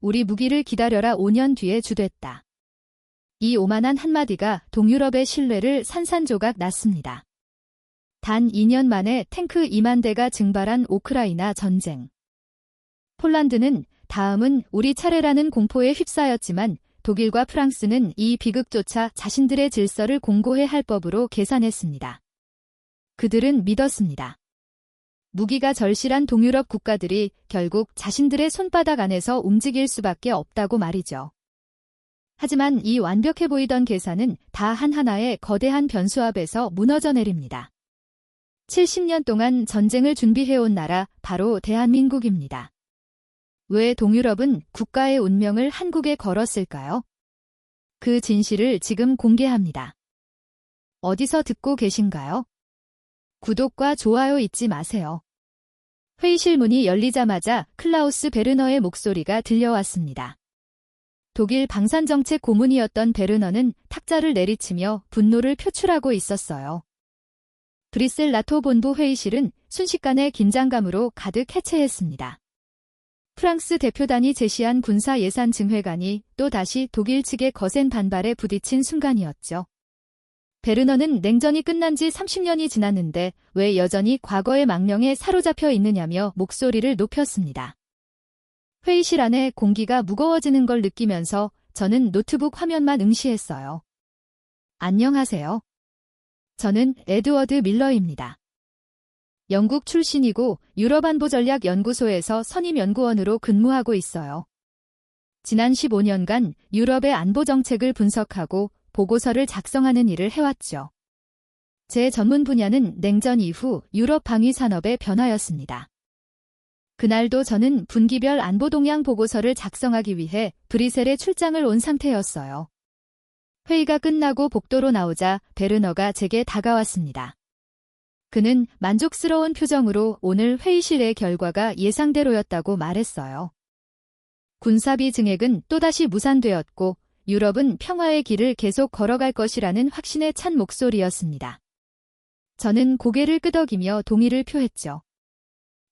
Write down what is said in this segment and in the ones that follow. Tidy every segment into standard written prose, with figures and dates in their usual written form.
우리 무기를 기다려라 5년 뒤에 주됐다. 이 오만한 한마디가 동유럽의 신뢰를 산산조각 났습니다. 단 2년 만에 탱크 2만 대가 증발한 우크라이나 전쟁. 폴란드는 다음은 우리 차례라는 공포에 휩싸였지만 독일과 프랑스는 이 비극조차 자신들의 질서를 공고히 할 법으로 계산했습니다. 그들은 믿었습니다. 무기가 절실한 동유럽 국가들이 결국 자신들의 손바닥 안에서 움직일 수밖에 없다고 말이죠. 하지만 이 완벽해 보이던 계산은 다 하나의 거대한 변수 앞에서 무너져 내립니다. 70년 동안 전쟁을 준비해온 나라 바로 대한민국입니다. 왜 동유럽은 국가의 운명을 한국에 걸었을까요? 그 진실을 지금 공개합니다. 어디서 듣고 계신가요? 구독과 좋아요 잊지 마세요. 회의실 문이 열리자마자 클라우스 베르너의 목소리가 들려왔습니다. 독일 방산정책 고문이었던 베르너는 탁자를 내리치며 분노를 표출하고 있었어요. 브뤼셀 나토 본부 회의실은 순식간에 긴장감으로 가득 해체했습니다. 프랑스 대표단이 제시한 군사 예산 증회관이 또다시 독일 측의 거센 반발에 부딪힌 순간이었죠. 베르너는 냉전이 끝난 지 30년이 지났는데 왜 여전히 과거의 망령에 사로잡혀 있느냐며 목소리를 높였습니다. 회의실 안에 공기가 무거워지는 걸 느끼면서 저는 노트북 화면만 응시했어요. 안녕하세요. 저는 에드워드 밀러입니다. 영국 출신이고 유럽안보전략연구소에서 선임연구원으로 근무하고 있어요. 지난 15년간 유럽의 안보정책을 분석하고 보고서를 작성하는 일을 해왔죠. 제 전문 분야는 냉전 이후 유럽 방위 산업의 변화였습니다. 그날도 저는 분기별 안보 동향 보고서를 작성하기 위해 브뤼셀에 출장을 온 상태였어요. 회의가 끝나고 복도로 나오자 베르너가 제게 다가왔습니다. 그는 만족스러운 표정으로 오늘 회의실의 결과가 예상대로였다고 말했어요. 군사비 증액은 또다시 무산되었고 유럽은 평화의 길을 계속 걸어갈 것이라는 확신에 찬 목소리였습니다. 저는 고개를 끄덕이며 동의를 표했죠.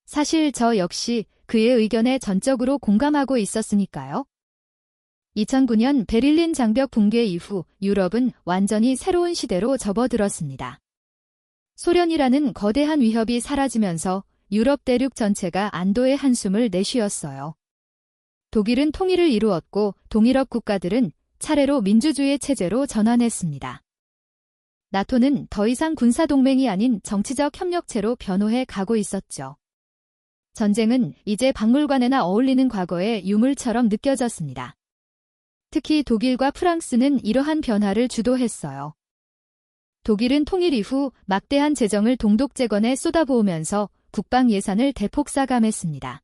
사실 저 역시 그의 의견에 전적으로 공감하고 있었으니까요. 2009년 베를린 장벽 붕괴 이후 유럽은 완전히 새로운 시대로 접어들었습니다. 소련이라는 거대한 위협이 사라지면서 유럽 대륙 전체가 안도의 한숨을 내쉬었어요. 독일은 통일을 이루었고 동유럽 국가들은 차례로 민주주의 체제로 전환했습니다. 나토는 더 이상 군사동맹이 아닌 정치적 협력체로 변호해 가고 있었죠. 전쟁은 이제 박물관에나 어울리는 과거의 유물처럼 느껴졌습니다. 특히 독일과 프랑스는 이러한 변화를 주도했어요. 독일은 통일 이후 막대한 재정을 동독재건에 쏟아부으면서 국방 예산을 대폭 삭감했습니다.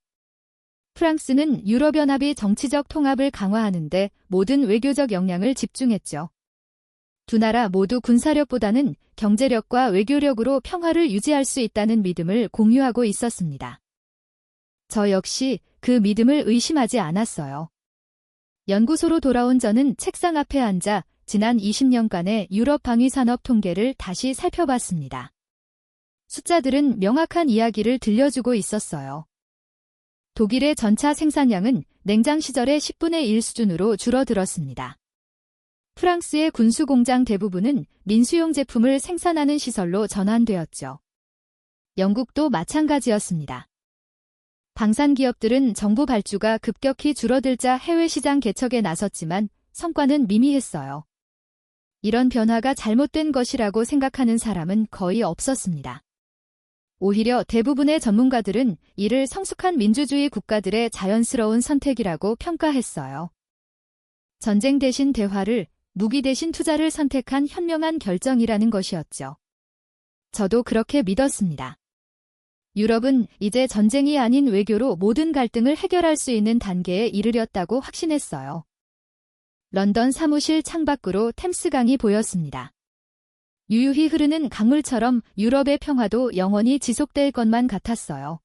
프랑스는 유럽연합이 정치적 통합을 강화하는 데 모든 외교적 역량을 집중했죠. 두 나라 모두 군사력보다는 경제력과 외교력으로 평화를 유지할 수 있다는 믿음을 공유하고 있었습니다. 저 역시 그 믿음을 의심하지 않았어요. 연구소로 돌아온 저는 책상 앞에 앉아 지난 20년간의 유럽 방위 산업 통계를 다시 살펴봤습니다. 숫자들은 명확한 이야기를 들려주고 있었어요. 독일의 전차 생산량은 냉장 시절의 10분의 1 수준으로 줄어들었습니다. 프랑스의 군수공장 대부분은 민수용 제품을 생산하는 시설로 전환되었죠. 영국도 마찬가지였습니다. 방산기업들은 정부 발주가 급격히 줄어들자 해외 시장 개척에 나섰지만 성과는 미미했어요. 이런 변화가 잘못된 것이라고 생각하는 사람은 거의 없었습니다. 오히려 대부분의 전문가들은 이를 성숙한 민주주의 국가들의 자연스러운 선택이라고 평가했어요. 전쟁 대신 대화를, 무기 대신 투자를 선택한 현명한 결정이라는 것이었죠. 저도 그렇게 믿었습니다. 유럽은 이제 전쟁이 아닌 외교로 모든 갈등을 해결할 수 있는 단계에 이르렀다고 확신했어요. 런던 사무실 창밖으로 템스강이 보였습니다. 유유히 흐르는 강물처럼 유럽의 평화도 영원히 지속될 것만 같았어요.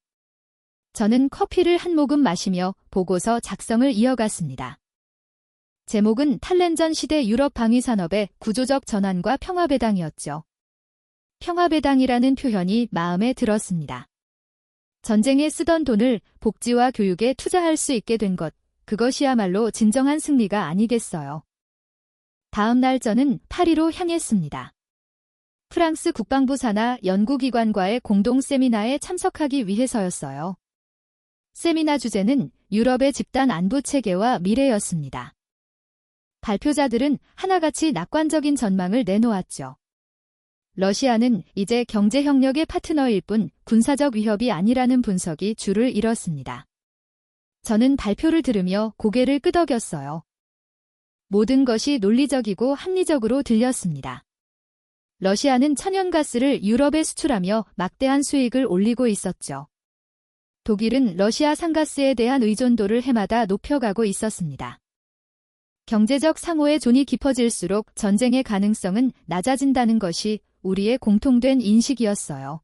저는 커피를 한 모금 마시며 보고서 작성을 이어갔습니다. 제목은 탈렌전 시대 유럽 방위 산업의 구조적 전환과 평화배당이었죠. 평화배당이라는 표현이 마음에 들었습니다. 전쟁에 쓰던 돈을 복지와 교육에 투자할 수 있게 된 것, 그것이야말로 진정한 승리가 아니겠어요. 다음 날 저는 파리로 향했습니다. 프랑스 국방부 산하 연구기관과의 공동 세미나에 참석하기 위해서였어요. 세미나 주제는 유럽의 집단 안보 체계와 미래였습니다. 발표자들은 하나같이 낙관적인 전망을 내놓았죠. 러시아는 이제 경제 협력의 파트너일 뿐 군사적 위협이 아니라는 분석이 줄을 이뤘습니다. 저는 발표를 들으며 고개를 끄덕였어요. 모든 것이 논리적이고 합리적으로 들렸습니다. 러시아는 천연가스를 유럽에 수출하며 막대한 수익을 올리고 있었죠. 독일은 러시아 상가스에 대한 의존도를 해마다 높여가고 있었습니다. 경제적 상호의 존이 깊어질수록 전쟁의 가능성은 낮아진다는 것이 우리의 공통된 인식이었어요.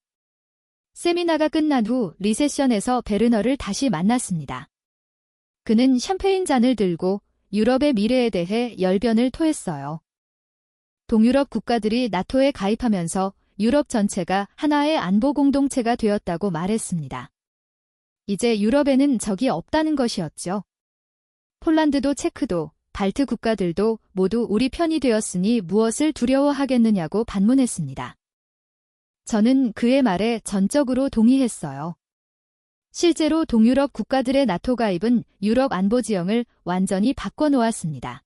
세미나가 끝난 후 리셉션에서 베르너를 다시 만났습니다. 그는 샴페인 잔을 들고 유럽의 미래에 대해 열변을 토했어요. 동유럽 국가들이 나토에 가입하면서 유럽 전체가 하나의 안보 공동체가 되었다고 말했습니다. 이제 유럽에는 적이 없다는 것이었죠. 폴란드도 체크도 발트 국가들도 모두 우리 편이 되었으니 무엇을 두려워하겠느냐고 반문했습니다. 저는 그의 말에 전적으로 동의했어요. 실제로 동유럽 국가들의 나토 가입은 유럽 안보 지형을 완전히 바꿔놓았습니다.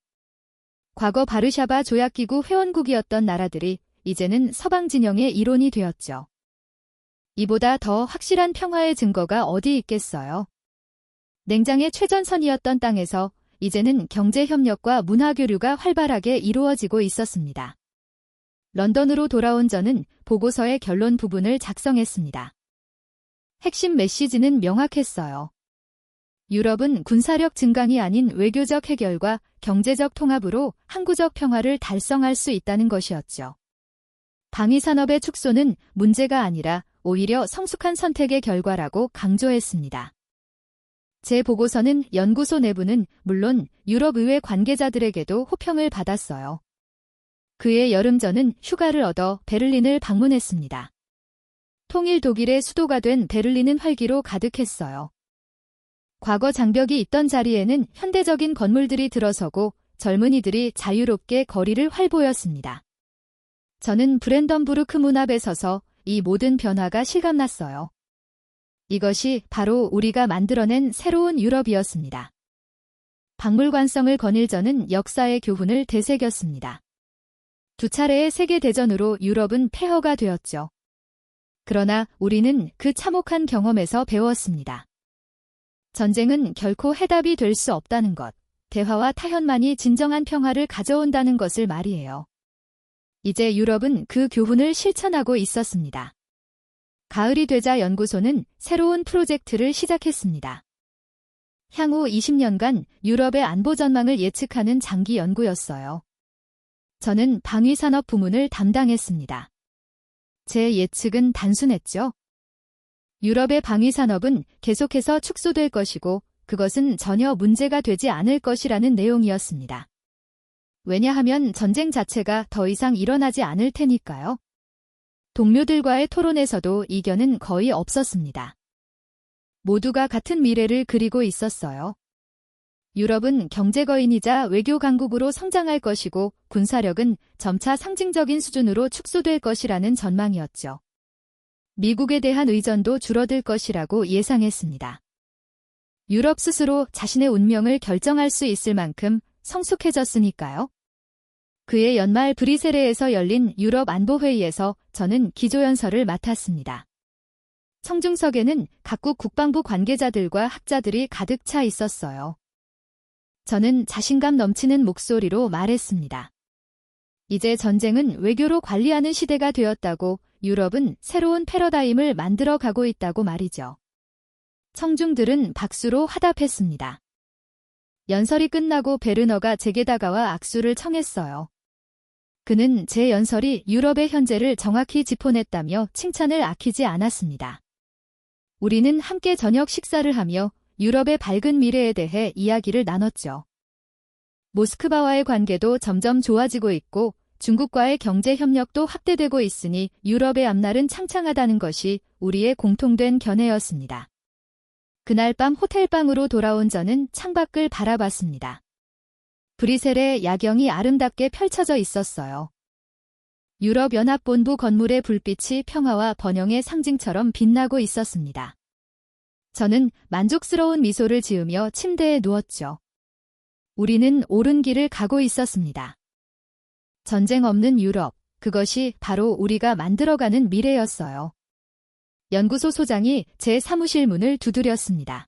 과거 바르샤바 조약기구 회원국이었던 나라들이 이제는 서방 진영의 일원이 되었죠. 이보다 더 확실한 평화의 증거가 어디 있겠어요? 냉장의 최전선이었던 땅에서 이제는 경제협력과 문화교류가 활발하게 이루어지고 있었습니다. 런던으로 돌아온 저는 보고서의 결론 부분을 작성했습니다. 핵심 메시지는 명확했어요. 유럽은 군사력 증강이 아닌 외교적 해결과 경제적 통합으로 항구적 평화를 달성할 수 있다는 것이었죠. 방위산업의 축소는 문제가 아니라 오히려 성숙한 선택의 결과라고 강조했습니다. 제 보고서는 연구소 내부는 물론 유럽 의회 관계자들에게도 호평을 받았어요. 그해 여름 저는 휴가를 얻어 베를린을 방문했습니다. 통일 독일의 수도가 된 베를린은 활기로 가득했어요. 과거 장벽이 있던 자리에는 현대적인 건물들이 들어서고 젊은이들이 자유롭게 거리를 활보였습니다. 저는 브랜던부르크 문 앞에 서서 이 모든 변화가 실감났어요. 이것이 바로 우리가 만들어낸 새로운 유럽이었습니다. 박물관성을 거닐 저는 역사의 교훈을 되새겼습니다. 두 차례의 세계대전으로 유럽은 폐허가 되었죠. 그러나 우리는 그 참혹한 경험에서 배웠습니다. 전쟁은 결코 해답이 될 수 없다는 것, 대화와 타협만이 진정한 평화를 가져온다는 것을 말이에요. 이제 유럽은 그 교훈을 실천하고 있었습니다. 가을이 되자 연구소는 새로운 프로젝트를 시작했습니다. 향후 20년간 유럽의 안보 전망을 예측하는 장기 연구였어요. 저는 방위산업 부문을 담당했습니다. 제 예측은 단순했죠. 유럽의 방위산업은 계속해서 축소될 것이고 그것은 전혀 문제가 되지 않을 것이라는 내용이었습니다. 왜냐하면 전쟁 자체가 더 이상 일어나지 않을 테니까요. 동료들과의 토론에서도 이견은 거의 없었습니다. 모두가 같은 미래를 그리고 있었어요. 유럽은 경제거인이자 외교 강국으로 성장할 것이고 군사력은 점차 상징적인 수준으로 축소될 것이라는 전망이었죠. 미국에 대한 의존도 줄어들 것이라고 예상했습니다. 유럽 스스로 자신의 운명을 결정할 수 있을 만큼 성숙해졌으니까요. 그해 연말 브뤼셀에서 열린 유럽 안보회의에서 저는 기조연설을 맡았습니다. 청중석에는 각국 국방부 관계자들과 학자들이 가득 차 있었어요. 저는 자신감 넘치는 목소리로 말했습니다. 이제 전쟁은 외교로 관리하는 시대가 되었다고 유럽은 새로운 패러다임을 만들어 가고 있다고 말이죠. 청중들은 박수로 화답했습니다. 연설이 끝나고 베르너가 제게 다가와 악수를 청했어요. 그는 제 연설이 유럽의 현재를 정확히 짚어냈다며 칭찬을 아끼지 않았습니다. 우리는 함께 저녁 식사를 하며 유럽의 밝은 미래에 대해 이야기를 나눴죠. 모스크바와의 관계도 점점 좋아지고 있고 중국과의 경제 협력도 확대되고 있으니 유럽의 앞날은 창창하다는 것이 우리의 공통된 견해였습니다. 그날 밤 호텔방으로 돌아온 저는 창밖을 바라봤습니다. 브뤼셀의 야경이 아름답게 펼쳐져 있었어요. 유럽연합본부 건물의 불빛이 평화와 번영의 상징처럼 빛나고 있었습니다. 저는 만족스러운 미소를 지으며 침대에 누웠죠. 우리는 옳은 길을 가고 있었습니다. 전쟁 없는 유럽, 그것이 바로 우리가 만들어가는 미래였어요. 연구소 소장이 제 사무실 문을 두드렸습니다.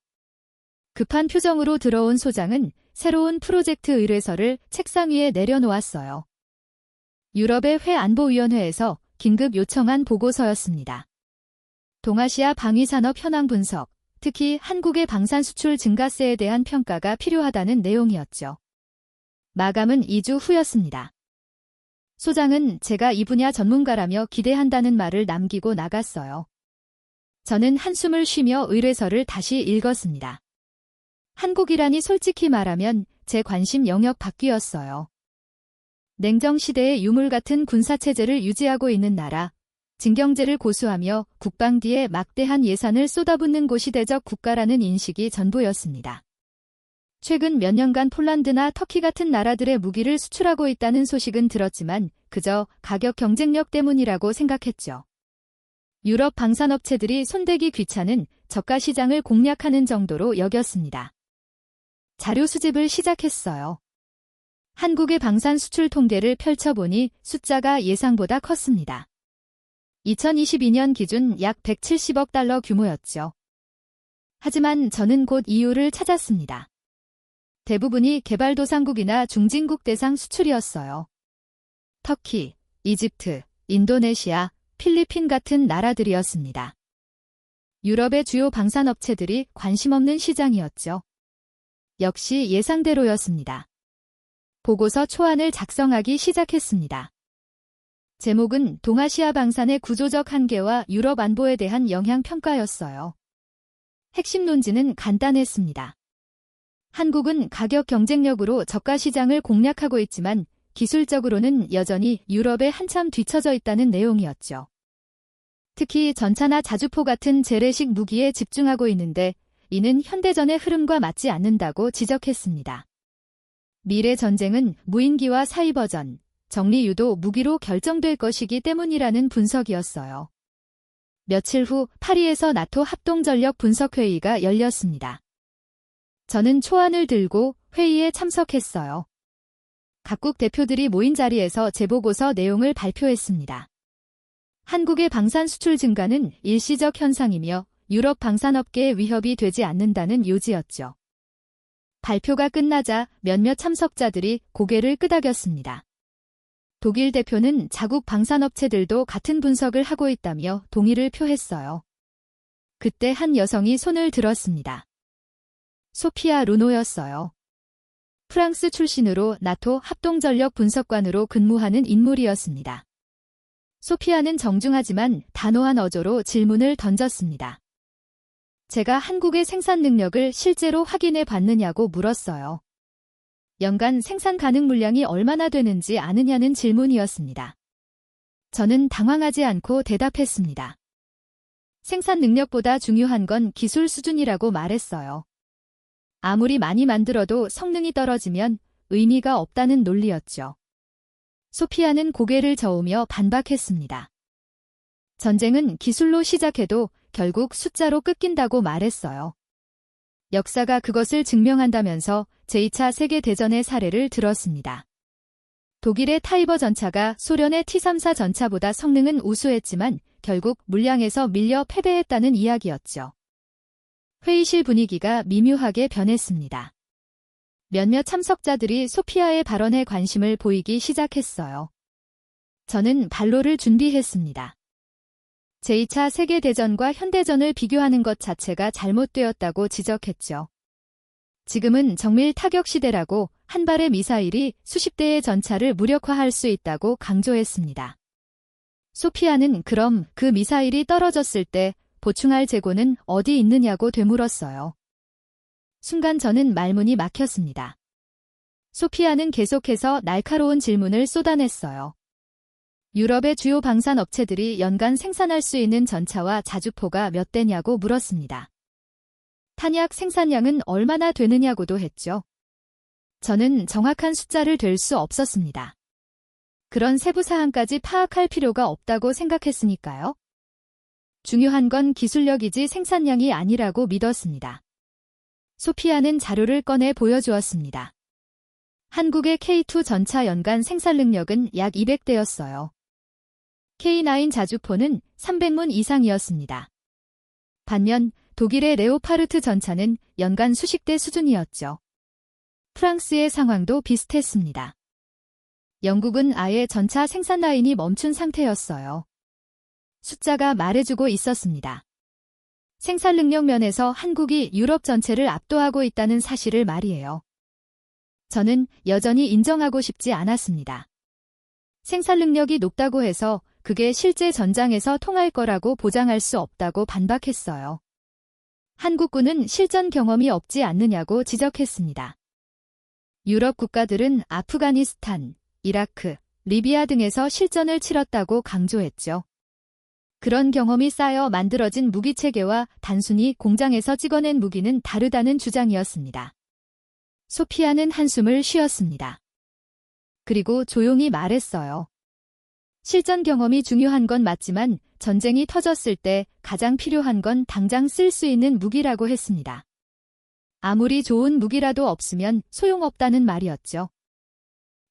급한 표정으로 들어온 소장은 새로운 프로젝트 의뢰서를 책상 위에 내려놓았어요. 유럽의 회안보위원회에서 긴급 요청한 보고서였습니다. 동아시아 방위산업 현황 분석, 특히 한국의 방산 수출 증가세에 대한 평가가 필요하다는 내용이었죠. 마감은 2주 후였습니다. 소장은 제가 이 분야 전문가라며 기대한다는 말을 남기고 나갔어요. 저는 한숨을 쉬며 의뢰서를 다시 읽었습니다. 한국이라니 솔직히 말하면 제 관심 영역 밖이었어요. 냉정 시대의 유물 같은 군사체제를 유지하고 있는 나라, 징경제를 고수하며 국방비에 막대한 예산을 쏟아붓는 고시대적 국가라는 인식이 전부였습니다. 최근 몇 년간 폴란드나 터키 같은 나라들의 무기를 수출하고 있다는 소식은 들었지만 그저 가격 경쟁력 때문이라고 생각했죠. 유럽 방산업체들이 손대기 귀찮은 저가 시장을 공략하는 정도로 여겼습니다. 자료 수집을 시작했어요. 한국의 방산 수출 통계를 펼쳐보니 숫자가 예상보다 컸습니다. 2022년 기준 약 170억 달러 규모였죠. 하지만 저는 곧 이유를 찾았습니다. 대부분이 개발도상국이나 중진국 대상 수출이었어요. 터키, 이집트, 인도네시아, 필리핀 같은 나라들이었습니다. 유럽의 주요 방산업체들이 관심 없는 시장이었죠. 역시 예상대로였습니다. 보고서 초안을 작성하기 시작했습니다. 제목은 동아시아 방산의 구조적 한계와 유럽 안보에 대한 영향평가였어요. 핵심 논지는 간단했습니다. 한국은 가격 경쟁력으로 저가 시장을 공략하고 있지만 기술적으로는 여전히 유럽에 한참 뒤처져 있다는 내용이었죠. 특히 전차나 자주포 같은 재래식 무기에 집중하고 있는데 이는 현대전의 흐름과 맞지 않는다고 지적했습니다. 미래 전쟁은 무인기와 사이버전, 정리유도 무기로 결정될 것이기 때문이라는 분석이었어요. 며칠 후 파리에서 나토 합동전력 분석회의가 열렸습니다. 저는 초안을 들고 회의에 참석했어요. 각국 대표들이 모인 자리에서 재보고서 내용을 발표했습니다. 한국의 방산 수출 증가는 일시적 현상이며 유럽 방산업계에 위협이 되지 않는다는 요지였죠. 발표가 끝나자 몇몇 참석자들이 고개를 끄덕였습니다. 독일 대표는 자국 방산업체들도 같은 분석을 하고 있다며 동의를 표했어요. 그때 한 여성이 손을 들었습니다. 소피아 루노였어요. 프랑스 출신으로 나토 합동전력 분석관으로 근무하는 인물이었습니다. 소피아는 정중하지만 단호한 어조로 질문을 던졌습니다. 제가 한국의 생산 능력을 실제로 확인해 봤느냐고 물었어요. 연간 생산 가능 물량이 얼마나 되는지 아느냐는 질문이었습니다. 저는 당황하지 않고 대답했습니다. 생산 능력보다 중요한 건 기술 수준이라고 말했어요. 아무리 많이 만들어도 성능이 떨어지면 의미가 없다는 논리였죠. 소피아는 고개를 저으며 반박했습니다. 전쟁은 기술로 시작해도 결국 숫자로 끊긴다고 말했어요. 역사가 그것을 증명한다면서 제2차 세계대전의 사례를 들었습니다. 독일의 타이버 전차가 소련의 T-34 전차보다 성능은 우수했지만 결국 물량에서 밀려 패배했다는 이야기였죠. 회의실 분위기가 미묘하게 변했습니다. 몇몇 참석자들이 소피아의 발언에 관심을 보이기 시작했어요. 저는 반론을 준비했습니다. 제2차 세계대전과 현대전을 비교하는 것 자체가 잘못되었다고 지적했죠. 지금은 정밀 타격 시대라고 한 발의 미사일이 수십 대의 전차를 무력화할 수 있다고 강조했습니다. 소피아는 그럼 그 미사일이 떨어졌을 때 보충할 재고는 어디 있느냐고 되물었어요. 순간 저는 말문이 막혔습니다. 소피아는 계속해서 날카로운 질문을 쏟아냈어요. 유럽의 주요 방산 업체들이 연간 생산할 수 있는 전차와 자주포가 몇 대냐고 물었습니다. 탄약 생산량은 얼마나 되느냐고도 했죠. 저는 정확한 숫자를 댈 수 없었습니다. 그런 세부 사항까지 파악할 필요가 없다고 생각했으니까요. 중요한 건 기술력이지 생산량이 아니라고 믿었습니다. 소피아는 자료를 꺼내 보여주었습니다. 한국의 K2 전차 연간 생산 능력은 약 200대였어요. K9 자주포는 300문 이상이었습니다. 반면 독일의 레오파르트 전차는 연간 수십 대 수준이었죠. 프랑스의 상황도 비슷했습니다. 영국은 아예 전차 생산 라인이 멈춘 상태였어요. 숫자가 말해주고 있었습니다. 생산 능력 면에서 한국이 유럽 전체를 압도하고 있다는 사실을 말이에요. 저는 여전히 인정하고 싶지 않았습니다. 생산 능력이 높다고 해서 그게 실제 전장에서 통할 거라고 보장할 수 없다고 반박했어요. 한국군은 실전 경험이 없지 않느냐고 지적했습니다. 유럽 국가들은 아프가니스탄, 이라크, 리비아 등에서 실전을 치렀다고 강조했죠. 그런 경험이 쌓여 만들어진 무기체계와 단순히 공장에서 찍어낸 무기는 다르다는 주장이었습니다. 소피아는 한숨을 쉬었습니다. 그리고 조용히 말했어요. 실전 경험이 중요한 건 맞지만 전쟁이 터졌을 때 가장 필요한 건 당장 쓸 수 있는 무기라고 했습니다. 아무리 좋은 무기라도 없으면 소용없다는 말이었죠.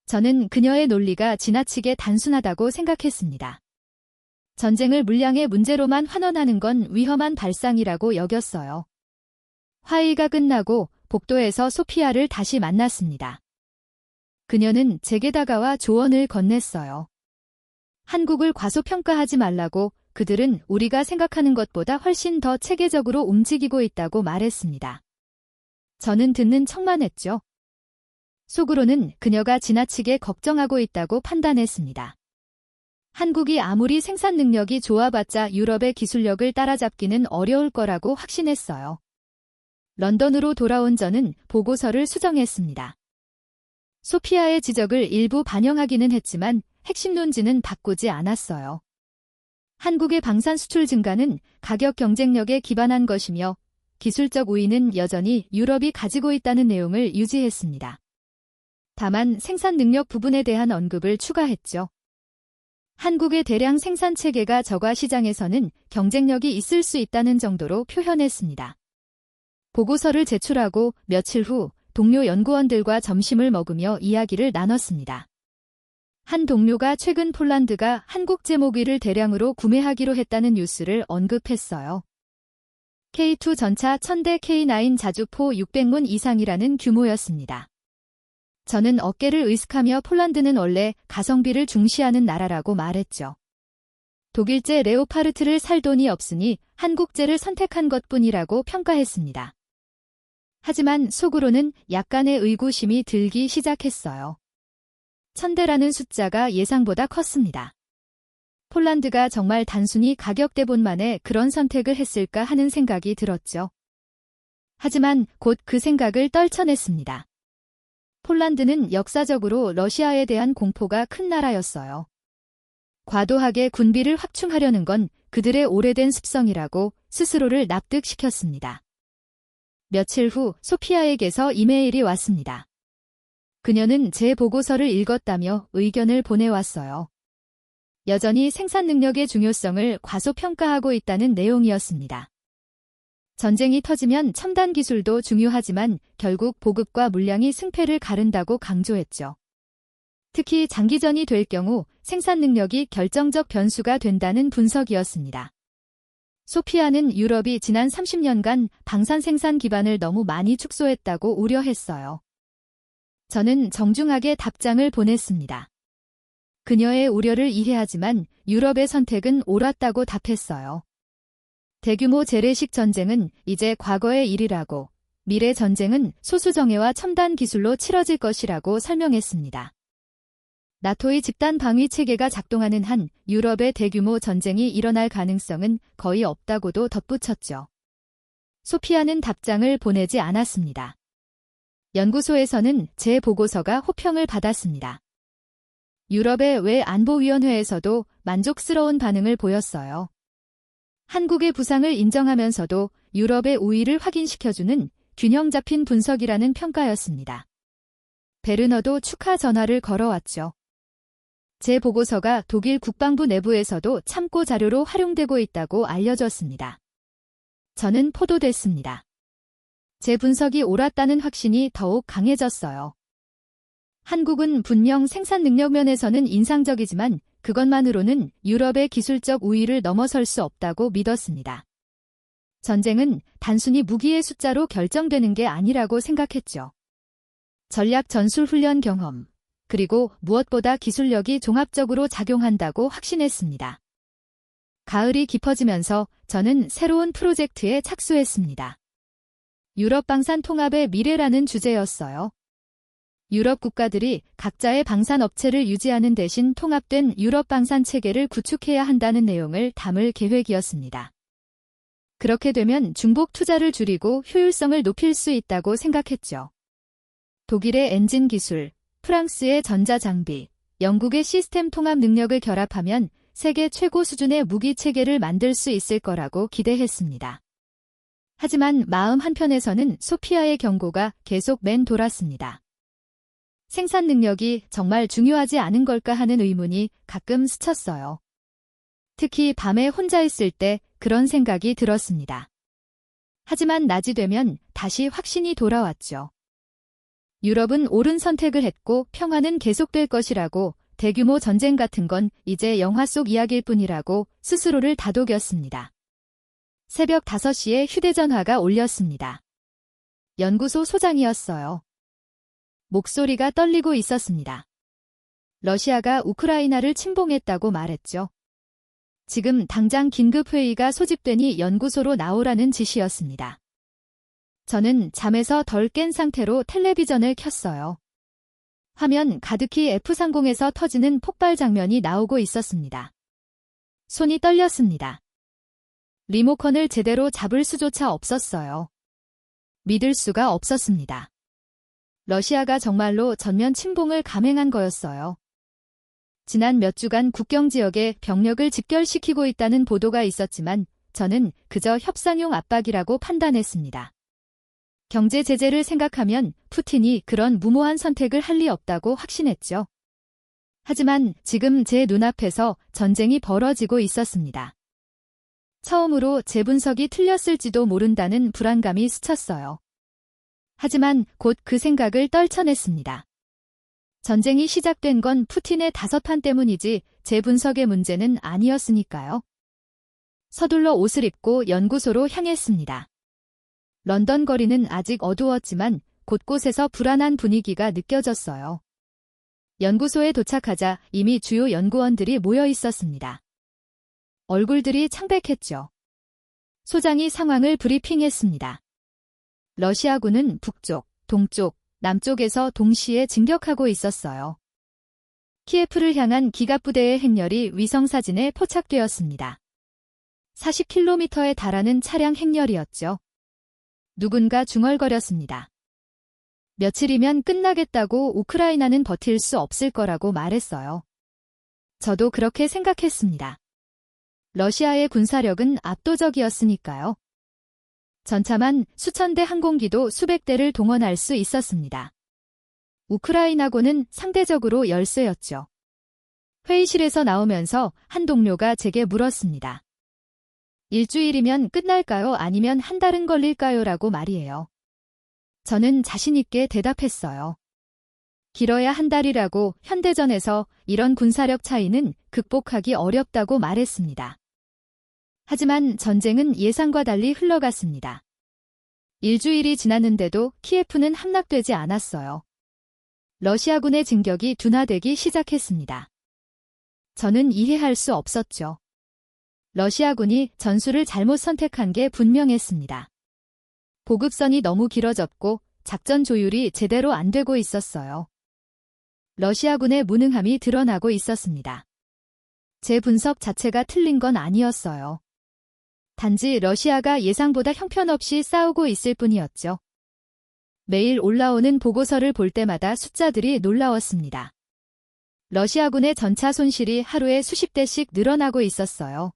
저는 그녀의 논리가 지나치게 단순하다고 생각했습니다. 전쟁을 물량의 문제로만 환원하는 건 위험한 발상이라고 여겼어요. 화의가 끝나고 복도에서 소피아를 다시 만났습니다. 그녀는 제게 다가와 조언을 건넸어요. 한국을 과소평가하지 말라고. 그들은 우리가 생각하는 것보다 훨씬 더 체계적으로 움직이고 있다고 말했습니다. 저는 듣는 척만 했죠. 속으로는 그녀가 지나치게 걱정하고 있다고 판단했습니다. 한국이 아무리 생산 능력이 좋아봤자 유럽의 기술력을 따라잡기는 어려울 거라고 확신했어요. 런던으로 돌아온 저는 보고서를 수정했습니다. 소피아의 지적을 일부 반영하기는 했지만 핵심 논지는 바꾸지 않았어요. 한국의 방산 수출 증가는 가격 경쟁력에 기반한 것이며 기술적 우위는 여전히 유럽이 가지고 있다는 내용을 유지했습니다. 다만 생산 능력 부분에 대한 언급을 추가했죠. 한국의 대량 생산 체계가 저가 시장에서는 경쟁력이 있을 수 있다는 정도로 표현했습니다. 보고서를 제출하고 며칠 후 동료 연구원들과 점심을 먹으며 이야기를 나눴습니다. 한 동료가 최근 폴란드가 한국 제모기를 대량으로 구매하기로 했다는 뉴스를 언급했어요. K2 전차 1000대 K9 자주포 600문 이상이라는 규모였습니다. 저는 어깨를 으쓱하며 폴란드는 원래 가성비를 중시하는 나라라고 말했죠. 독일제 레오파르트를 살 돈이 없으니 한국제를 선택한 것뿐이라고 평가했습니다. 하지만 속으로는 약간의 의구심이 들기 시작했어요. 1000대라는 숫자가 예상보다 컸습니다. 폴란드가 정말 단순히 가격 대본만에 그런 선택을 했을까 하는 생각이 들었죠. 하지만 곧 그 생각을 떨쳐냈습니다. 폴란드는 역사적으로 러시아에 대한 공포가 큰 나라였어요. 과도하게 군비를 확충하려는 건 그들의 오래된 습성이라고 스스로를 납득시켰습니다. 며칠 후 소피아에게서 이메일이 왔습니다. 그녀는 제 보고서를 읽었다며 의견을 보내왔어요. 여전히 생산 능력의 중요성을 과소평가하고 있다는 내용이었습니다. 전쟁이 터지면 첨단 기술도 중요하지만 결국 보급과 물량이 승패를 가른다고 강조했죠. 특히 장기전이 될 경우 생산 능력이 결정적 변수가 된다는 분석이었습니다. 소피아는 유럽이 지난 30년간 방산 생산 기반을 너무 많이 축소했다고 우려했어요. 저는 정중하게 답장을 보냈습니다. 그녀의 우려를 이해하지만 유럽의 선택은 옳았다고 답했어요. 대규모 재래식 전쟁은 이제 과거의 일이라고, 미래 전쟁은 소수정예와 첨단 기술로 치러질 것이라고 설명했습니다. 나토의 집단 방위 체계가 작동하는 한 유럽의 대규모 전쟁이 일어날 가능성은 거의 없다고도 덧붙였죠. 소피아는 답장을 보내지 않았습니다. 연구소에서는 제 보고서가 호평을 받았습니다. 유럽의 외안보위원회에서도 만족스러운 반응을 보였어요. 한국의 부상을 인정하면서도 유럽의 우위를 확인시켜주는 균형 잡힌 분석이라는 평가였습니다. 베르너도 축하 전화를 걸어왔죠. 제 보고서가 독일 국방부 내부에서도 참고 자료로 활용되고 있다고 알려졌습니다. 저는 포도됐습니다. 제 분석이 옳았다는 확신이 더욱 강해졌어요. 한국은 분명 생산 능력 면에서는 인상적이지만 그것만으로는 유럽의 기술적 우위를 넘어설 수 없다고 믿었습니다. 전쟁은 단순히 무기의 숫자로 결정되는 게 아니라고 생각했죠. 전략 전술 훈련 경험, 그리고 무엇보다 기술력이 종합적으로 작용한다고 확신했습니다. 가을이 깊어지면서 저는 새로운 프로젝트에 착수했습니다. 유럽 방산 통합의 미래라는 주제였어요. 유럽 국가들이 각자의 방산 업체를 유지하는 대신 통합된 유럽 방산 체계를 구축해야 한다는 내용을 담을 계획이었습니다. 그렇게 되면 중복 투자를 줄이고 효율성을 높일 수 있다고 생각했죠. 독일의 엔진 기술, 프랑스의 전자장비, 영국의 시스템 통합 능력을 결합하면 세계 최고 수준의 무기 체계를 만들 수 있을 거라고 기대했습니다. 하지만 마음 한편에서는 소피아의 경고가 계속 맴돌았습니다. 생산 능력이 정말 중요하지 않은 걸까 하는 의문이 가끔 스쳤어요. 특히 밤에 혼자 있을 때 그런 생각이 들었습니다. 하지만 낮이 되면 다시 확신이 돌아왔죠. 유럽은 옳은 선택을 했고 평화는 계속될 것이라고, 대규모 전쟁 같은 건 이제 영화 속 이야기일 뿐이라고 스스로를 다독였습니다. 새벽 5시에 휴대전화가 울렸습니다. 연구소 소장이었어요. 목소리가 떨리고 있었습니다. 러시아가 우크라이나를 침공했다고 말했죠. 지금 당장 긴급회의가 소집되니 연구소로 나오라는 지시였습니다. 저는 잠에서 덜 깬 상태로 텔레비전을 켰어요. 화면 가득히 F-30에서 터지는 폭발 장면이 나오고 있었습니다. 손이 떨렸습니다. 리모컨을 제대로 잡을 수조차 없었어요. 믿을 수가 없었습니다. 러시아가 정말로 전면 침공을 감행한 거였어요. 지난 몇 주간 국경 지역에 병력을 집결시키고 있다는 보도가 있었지만 저는 그저 협상용 압박이라고 판단했습니다. 경제 제재를 생각하면 푸틴이 그런 무모한 선택을 할 리 없다고 확신했죠. 하지만 지금 제 눈앞에서 전쟁이 벌어지고 있었습니다. 처음으로 제 분석이 틀렸을지도 모른다는 불안감이 스쳤어요. 하지만 곧 그 생각을 떨쳐냈습니다. 전쟁이 시작된 건 푸틴의 다섯판 때문이지 제 분석의 문제는 아니었으니까요. 서둘러 옷을 입고 연구소로 향했습니다. 런던 거리는 아직 어두웠지만 곳곳에서 불안한 분위기가 느껴졌어요. 연구소에 도착하자 이미 주요 연구원들이 모여 있었습니다. 얼굴들이 창백했죠. 소장이 상황을 브리핑했습니다. 러시아군은 북쪽, 동쪽, 남쪽에서 동시에 진격하고 있었어요. 키예프를 향한 기갑부대의 행렬이 위성사진에 포착되었습니다. 40km에 달하는 차량 행렬이었죠. 누군가 중얼거렸습니다. 며칠이면 끝나겠다고, 우크라이나는 버틸 수 없을 거라고 말했어요. 저도 그렇게 생각했습니다. 러시아의 군사력은 압도적이었으니까요. 전차만 수천 대, 항공기도 수백 대를 동원할 수 있었습니다. 우크라이나군은 상대적으로 열세였죠. 회의실에서 나오면서 한 동료가 제게 물었습니다. 일주일이면 끝날까요? 아니면 한 달은 걸릴까요? 라고 말이에요. 저는 자신있게 대답했어요. 길어야 한 달이라고. 현대전에서 이런 군사력 차이는 극복하기 어렵다고 말했습니다. 하지만 전쟁은 예상과 달리 흘러갔습니다. 일주일이 지났는데도 키예프는 함락되지 않았어요. 러시아군의 진격이 둔화되기 시작했습니다. 저는 이해할 수 없었죠. 러시아군이 전술을 잘못 선택한 게 분명했습니다. 보급선이 너무 길어졌고 작전 조율이 제대로 안 되고 있었어요. 러시아군의 무능함이 드러나고 있었습니다. 제 분석 자체가 틀린 건 아니었어요. 단지 러시아가 예상보다 형편없이 싸우고 있을 뿐이었죠. 매일 올라오는 보고서를 볼 때마다 숫자들이 놀라웠습니다. 러시아군의 전차 손실이 하루에 수십 대씩 늘어나고 있었어요.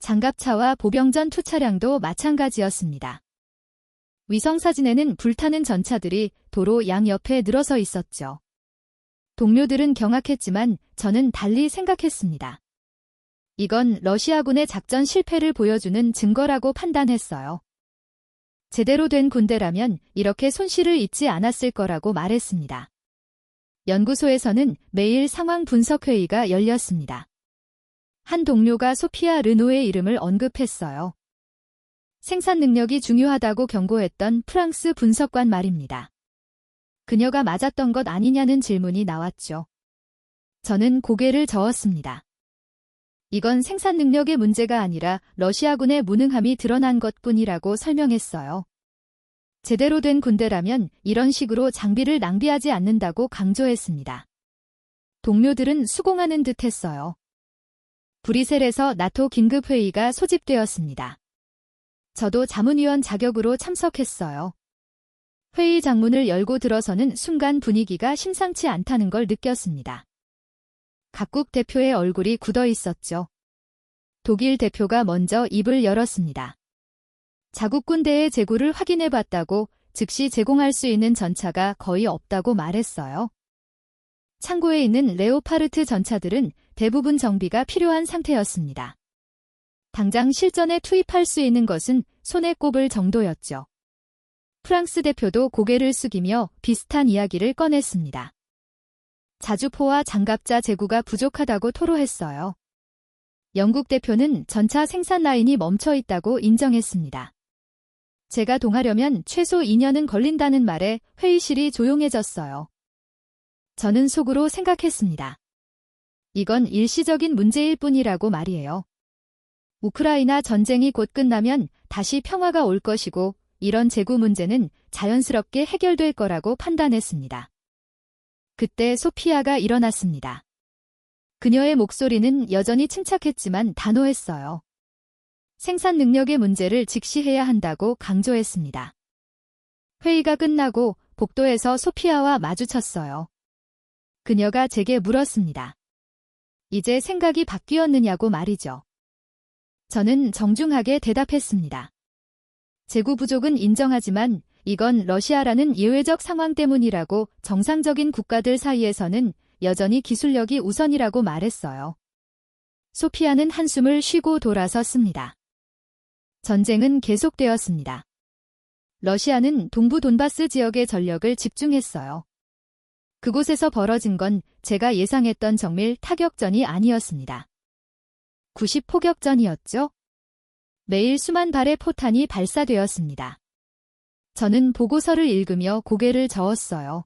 장갑차와 보병전 투차량도 마찬가지였습니다. 위성사진에는 불타는 전차들이 도로 양옆에 늘어서 있었죠. 동료들은 경악했지만 저는 달리 생각했습니다. 이건 러시아군의 작전 실패를 보여주는 증거라고 판단했어요. 제대로 된 군대라면 이렇게 손실을 입지 않았을 거라고 말했습니다. 연구소에서는 매일 상황 분석 회의가 열렸습니다. 한 동료가 소피아 르노의 이름을 언급했어요. 생산 능력이 중요하다고 경고했던 프랑스 분석관 말입니다. 그녀가 맞았던 것 아니냐는 질문이 나왔죠. 저는 고개를 저었습니다. 이건 생산 능력의 문제가 아니라 러시아군의 무능함이 드러난 것뿐이라고 설명했어요. 제대로 된 군대라면 이런 식으로 장비를 낭비하지 않는다고 강조했습니다. 동료들은 수긍하는 듯 했어요. 브뤼셀에서 나토 긴급회의가 소집되었습니다. 저도 자문위원 자격으로 참석했어요. 회의 장문을 열고 들어서는 순간 분위기가 심상치 않다는 걸 느꼈습니다. 각국 대표의 얼굴이 굳어 있었죠. 독일 대표가 먼저 입을 열었습니다. 자국 군대의 재고를 확인해봤다고 즉시 제공할 수 있는 전차가 거의 없다고 말했어요. 창고에 있는 레오파르트 전차들은 대부분 정비가 필요한 상태였습니다. 당장 실전에 투입할 수 있는 것은 손에 꼽을 정도였죠. 프랑스 대표도 고개를 숙이며 비슷한 이야기를 꺼냈습니다. 자주포와 장갑차 재고가 부족하다고 토로했어요. 영국 대표는 전차 생산 라인이 멈춰 있다고 인정했습니다. 제가 동하려면 최소 2년은 걸린다는 말에 회의실이 조용해졌어요. 저는 속으로 생각했습니다. 이건 일시적인 문제일 뿐이라고 말이에요. 우크라이나 전쟁이 곧 끝나면 다시 평화가 올 것이고 이런 재고 문제는 자연스럽게 해결될 거라고 판단했습니다. 그때 소피아가 일어났습니다. 그녀의 목소리는 여전히 침착했지만 단호했어요. 생산 능력의 문제를 직시해야 한다고 강조했습니다. 회의가 끝나고 복도에서 소피아와 마주쳤어요. 그녀가 제게 물었습니다. 이제 생각이 바뀌었느냐고 말이죠. 저는 정중하게 대답했습니다. 재고 부족은 인정하지만 이건 러시아라는 예외적 상황 때문이라고 정상적인 국가들 사이에서는 여전히 기술력이 우선이라고 말했어요. 소피아는 한숨을 쉬고 돌아섰습니다. 전쟁은 계속되었습니다. 러시아는 동부 돈바스 지역의 전력을 집중했어요. 그곳에서 벌어진 건 제가 예상했던 정밀 타격전이 아니었습니다. 90포격전이었죠? 매일 수만 발의 포탄이 발사되었습니다. 저는 보고서를 읽으며 고개를 저었어요.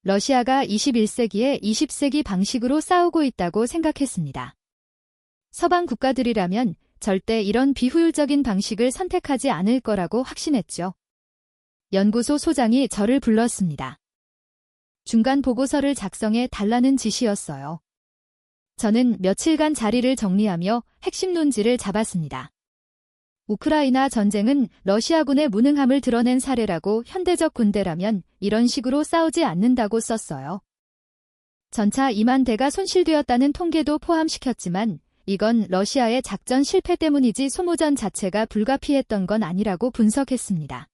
러시아가 21세기에 20세기 방식으로 싸우고 있다고 생각했습니다. 서방 국가들이라면 절대 이런 비효율적인 방식을 선택하지 않을 거라고 확신했죠. 연구소 소장이 저를 불렀습니다. 중간 보고서를 작성해 달라는 지시였어요. 저는 며칠간 자리를 정리하며 핵심 논지를 잡았습니다. 우크라이나 전쟁은 러시아군의 무능함을 드러낸 사례라고 현대적 군대라면 이런 식으로 싸우지 않는다고 썼어요. 전차 2만 대가 손실되었다는 통계도 포함시켰지만 이건 러시아의 작전 실패 때문이지 소모전 자체가 불가피했던 건 아니라고 분석했습니다.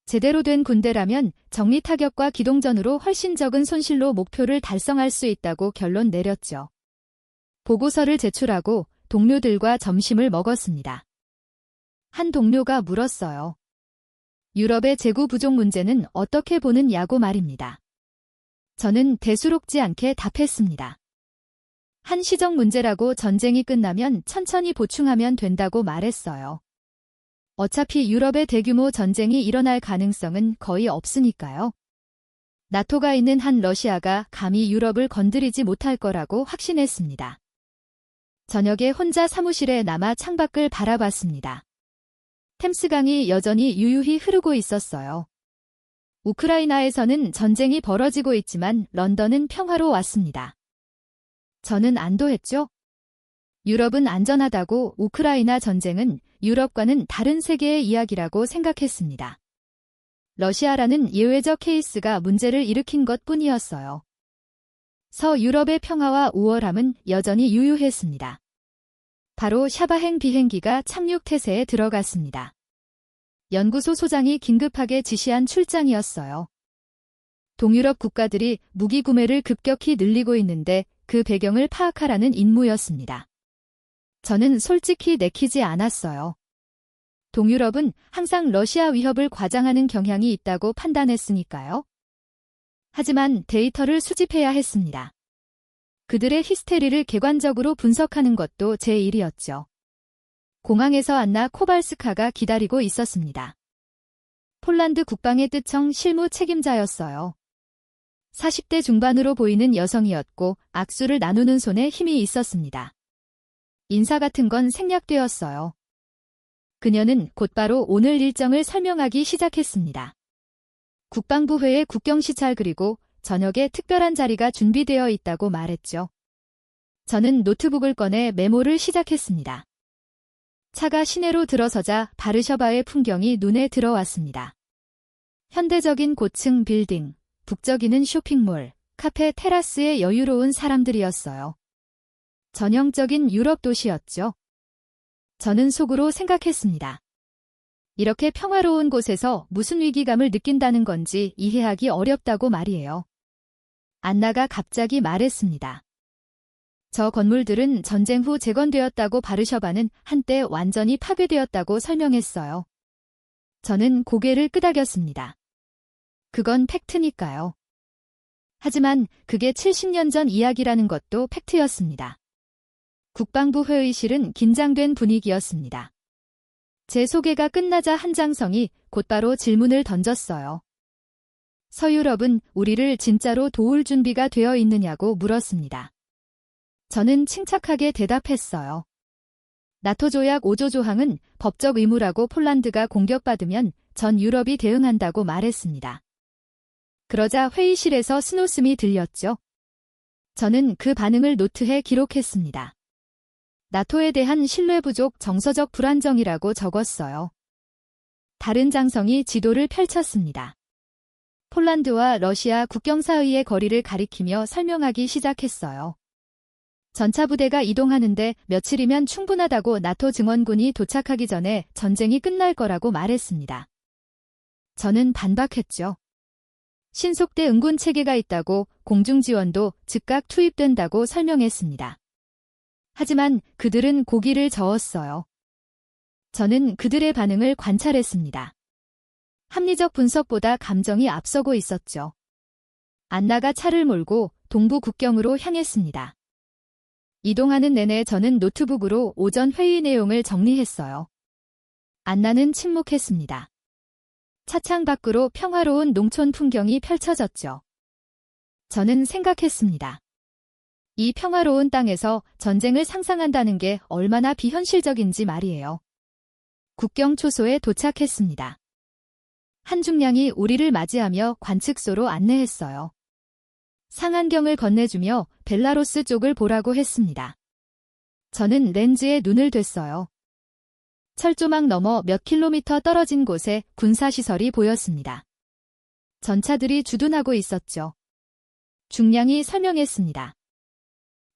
제대로 된 군대라면 정리 타격과 기동전으로 훨씬 적은 손실로 목표를 달성할 수 있다고 결론 내렸죠. 보고서를 제출하고 동료들과 점심을 먹었습니다. 한 동료가 물었어요. 유럽의 재고 부족 문제는 어떻게 보느냐고 말입니다. 저는 대수롭지 않게 답했습니다. 한시적 문제라고 전쟁이 끝나면 천천히 보충하면 된다고 말했어요. 어차피 유럽의 대규모 전쟁이 일어날 가능성은 거의 없으니까요. 나토가 있는 한 러시아가 감히 유럽을 건드리지 못할 거라고 확신했습니다. 저녁에 혼자 사무실에 남아 창밖을 바라봤습니다. 템스강이 여전히 유유히 흐르고 있었어요. 우크라이나에서는 전쟁이 벌어지고 있지만 런던은 평화로 왔습니다. 저는 안도했죠. 유럽은 안전하다고 우크라이나 전쟁은 유럽과는 다른 세계의 이야기라고 생각했습니다. 러시아라는 예외적 케이스가 문제를 일으킨 것뿐이었어요. 서유럽의 평화와 우월함은 여전히 유효했습니다. 바로 샤바행 비행기가 착륙 태세에 들어갔습니다. 연구소 소장이 긴급하게 지시한 출장이었어요. 동유럽 국가들이 무기 구매를 급격히 늘리고 있는데 그 배경을 파악하라는 임무였습니다. 저는 솔직히 내키지 않았어요. 동유럽은 항상 러시아 위협을 과장하는 경향이 있다고 판단했으니까요. 하지만 데이터를 수집해야 했습니다. 그들의 히스테리를 객관적으로 분석하는 것도 제 일이었죠. 공항에서 안나 코발스카가 기다리고 있었습니다. 폴란드 국방의 떼청 실무 책임자였어요. 40대 중반으로 보이는 여성이었고 악수를 나누는 손에 힘이 있었습니다. 인사 같은 건 생략되었어요. 그녀는 곧바로 오늘 일정을 설명하기 시작했습니다. 국방부 회의 국경시찰 그리고 저녁에 특별한 자리가 준비되어 있다고 말했죠. 저는 노트북을 꺼내 메모를 시작했습니다. 차가 시내로 들어서자 바르셔바의 풍경이 눈에 들어왔습니다. 현대적인 고층 빌딩, 북적이는 쇼핑몰, 카페 테라스에 여유로운 사람들이었어요. 전형적인 유럽 도시였죠. 저는 속으로 생각했습니다. 이렇게 평화로운 곳에서 무슨 위기감을 느낀다는 건지 이해하기 어렵다고 말이에요. 안나가 갑자기 말했습니다. 저 건물들은 전쟁 후 재건되었다고 바르셔바는 한때 완전히 파괴되었다고 설명했어요. 저는 고개를 끄덕였습니다. 그건 팩트니까요. 하지만 그게 70년 전 이야기라는 것도 팩트였습니다. 국방부 회의실은 긴장된 분위기였습니다. 제 소개가 끝나자 한장성이 곧바로 질문을 던졌어요. 서유럽은 우리를 진짜로 도울 준비가 되어 있느냐고 물었습니다. 저는 침착하게 대답했어요. 나토 조약 5조 조항은 법적 의무라고 폴란드가 공격받으면 전 유럽이 대응한다고 말했습니다. 그러자 회의실에서 스노스미 들렸죠. 저는 그 반응을 노트에 기록했습니다. 나토에 대한 신뢰 부족 정서적 불안정이라고 적었어요. 다른 장성이 지도를 펼쳤습니다. 폴란드와 러시아 국경 사이의 거리를 가리키며 설명하기 시작했어요. 전차 부대가 이동하는데 며칠이면 충분하다고 나토 증원군이 도착하기 전에 전쟁이 끝날 거라고 말했습니다. 저는 반박했죠. 신속대 응군 체계가 있다고 공중 지원도 즉각 투입된다고 설명했습니다. 하지만 그들은 고기를 저었어요. 저는 그들의 반응을 관찰했습니다. 합리적 분석보다 감정이 앞서고 있었죠. 안나가 차를 몰고 동부 국경으로 향했습니다. 이동하는 내내 저는 노트북으로 오전 회의 내용을 정리했어요. 안나는 침묵했습니다. 차창 밖으로 평화로운 농촌 풍경이 펼쳐졌죠. 저는 생각했습니다. 이 평화로운 땅에서 전쟁을 상상한다는 게 얼마나 비현실적인지 말이에요. 국경 초소에 도착했습니다. 한 중량이 우리를 맞이하며 관측소로 안내했어요. 상안경을 건네주며 벨라로스 쪽을 보라고 했습니다. 저는 렌즈에 눈을 댔어요. 철조망 너머 몇 킬로미터 떨어진 곳에 군사시설이 보였습니다. 전차들이 주둔하고 있었죠. 중량이 설명했습니다.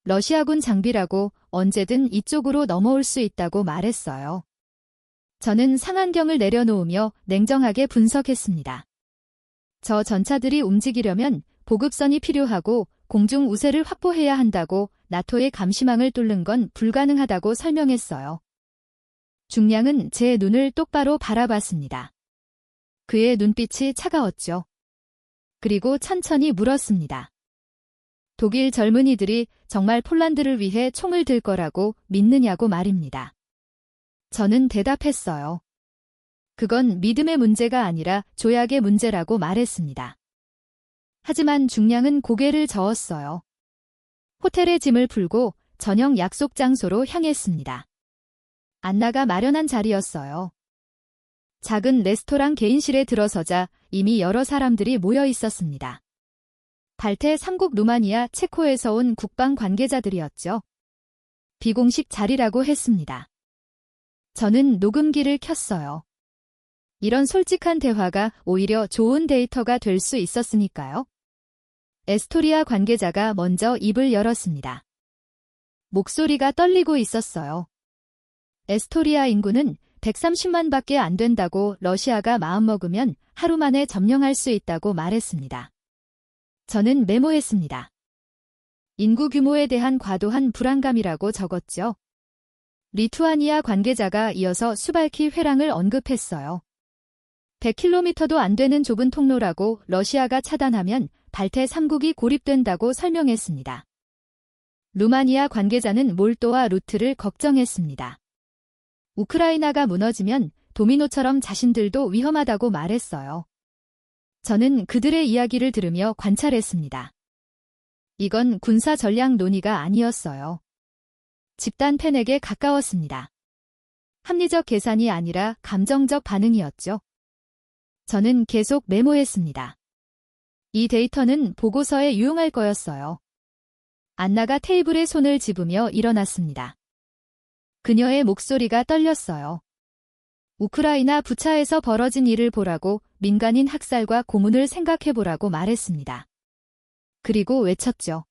러시아군 장비라고 언제든 이쪽으로 넘어올 수 있다고 말했어요. 저는 상안경을 내려놓으며 냉정하게 분석했습니다. 저 전차들이 움직이려면 보급선이 필요하고 공중 우세를 확보해야 한다고 나토의 감시망을 뚫는 건 불가능하다고 설명했어요. 중량은 제 눈을 똑바로 바라봤습니다. 그의 눈빛이 차가웠죠. 그리고 천천히 물었습니다. 독일 젊은이들이 정말 폴란드를 위해 총을 들 거라고 믿느냐고 말입니다. 저는 대답했어요. 그건 믿음의 문제가 아니라 조약의 문제라고 말했습니다. 하지만 중량은 고개를 저었어요. 호텔의 짐을 풀고 저녁 약속 장소로 향했습니다. 안나가 마련한 자리였어요. 작은 레스토랑 개인실에 들어서자 이미 여러 사람들이 모여 있었습니다. 발트 3국 루마니아, 체코에서 온 국방 관계자들이었죠. 비공식 자리라고 했습니다. 저는 녹음기를 켰어요. 이런 솔직한 대화가 오히려 좋은 데이터가 될 수 있었으니까요. 에스토리아 관계자가 먼저 입을 열었습니다. 목소리가 떨리고 있었어요. 에스토리아 인구는 130만밖에 안 된다고 러시아가 마음먹으면 하루 만에 점령할 수 있다고 말했습니다. 저는 메모했습니다. 인구 규모에 대한 과도한 불안감이라고 적었죠. 리투아니아 관계자가 이어서 수발키 회랑을 언급했어요. 100km도 안 되는 좁은 통로라고 러시아가 차단하면 발트 3국이 고립된다고 설명했습니다. 루마니아 관계자는 몰도와 루트를 걱정했습니다. 우크라이나가 무너지면 도미노처럼 자신들도 위험하다고 말했어요. 저는 그들의 이야기를 들으며 관찰했습니다. 이건 군사 전략 논의가 아니었어요. 집단 패닉에 가까웠습니다. 합리적 계산이 아니라 감정적 반응이었죠. 저는 계속 메모했습니다. 이 데이터는 보고서에 유용할 거였어요. 안나가 테이블에 손을 집으며 일어났습니다. 그녀의 목소리가 떨렸어요. 우크라이나 부차에서 벌어진 일을 보라고 민간인 학살과 고문을 생각해보라고 말했습니다. 그리고 외쳤죠.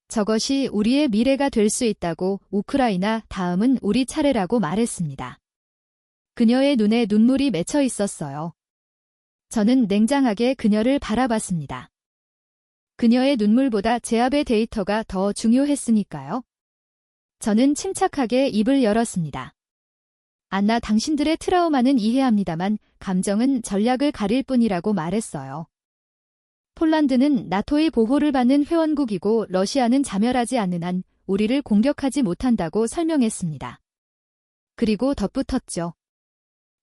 저것이 우리의 미래가 될 수 있다고 우크라이나 다음은 우리 차례라고 말했습니다. 그녀의 눈에 눈물이 맺혀 있었어요. 저는 냉정하게 그녀를 바라봤습니다. 그녀의 눈물보다 제압의 데이터가 더 중요했으니까요. 저는 침착하게 입을 열었습니다. 안나, 당신들의 트라우마는 이해합니다만 감정은 전략을 가릴 뿐이라고 말했어요. 폴란드는 나토의 보호를 받는 회원국이고 러시아는 자멸하지 않는 한 우리를 공격하지 못한다고 설명했습니다. 그리고 덧붙였죠.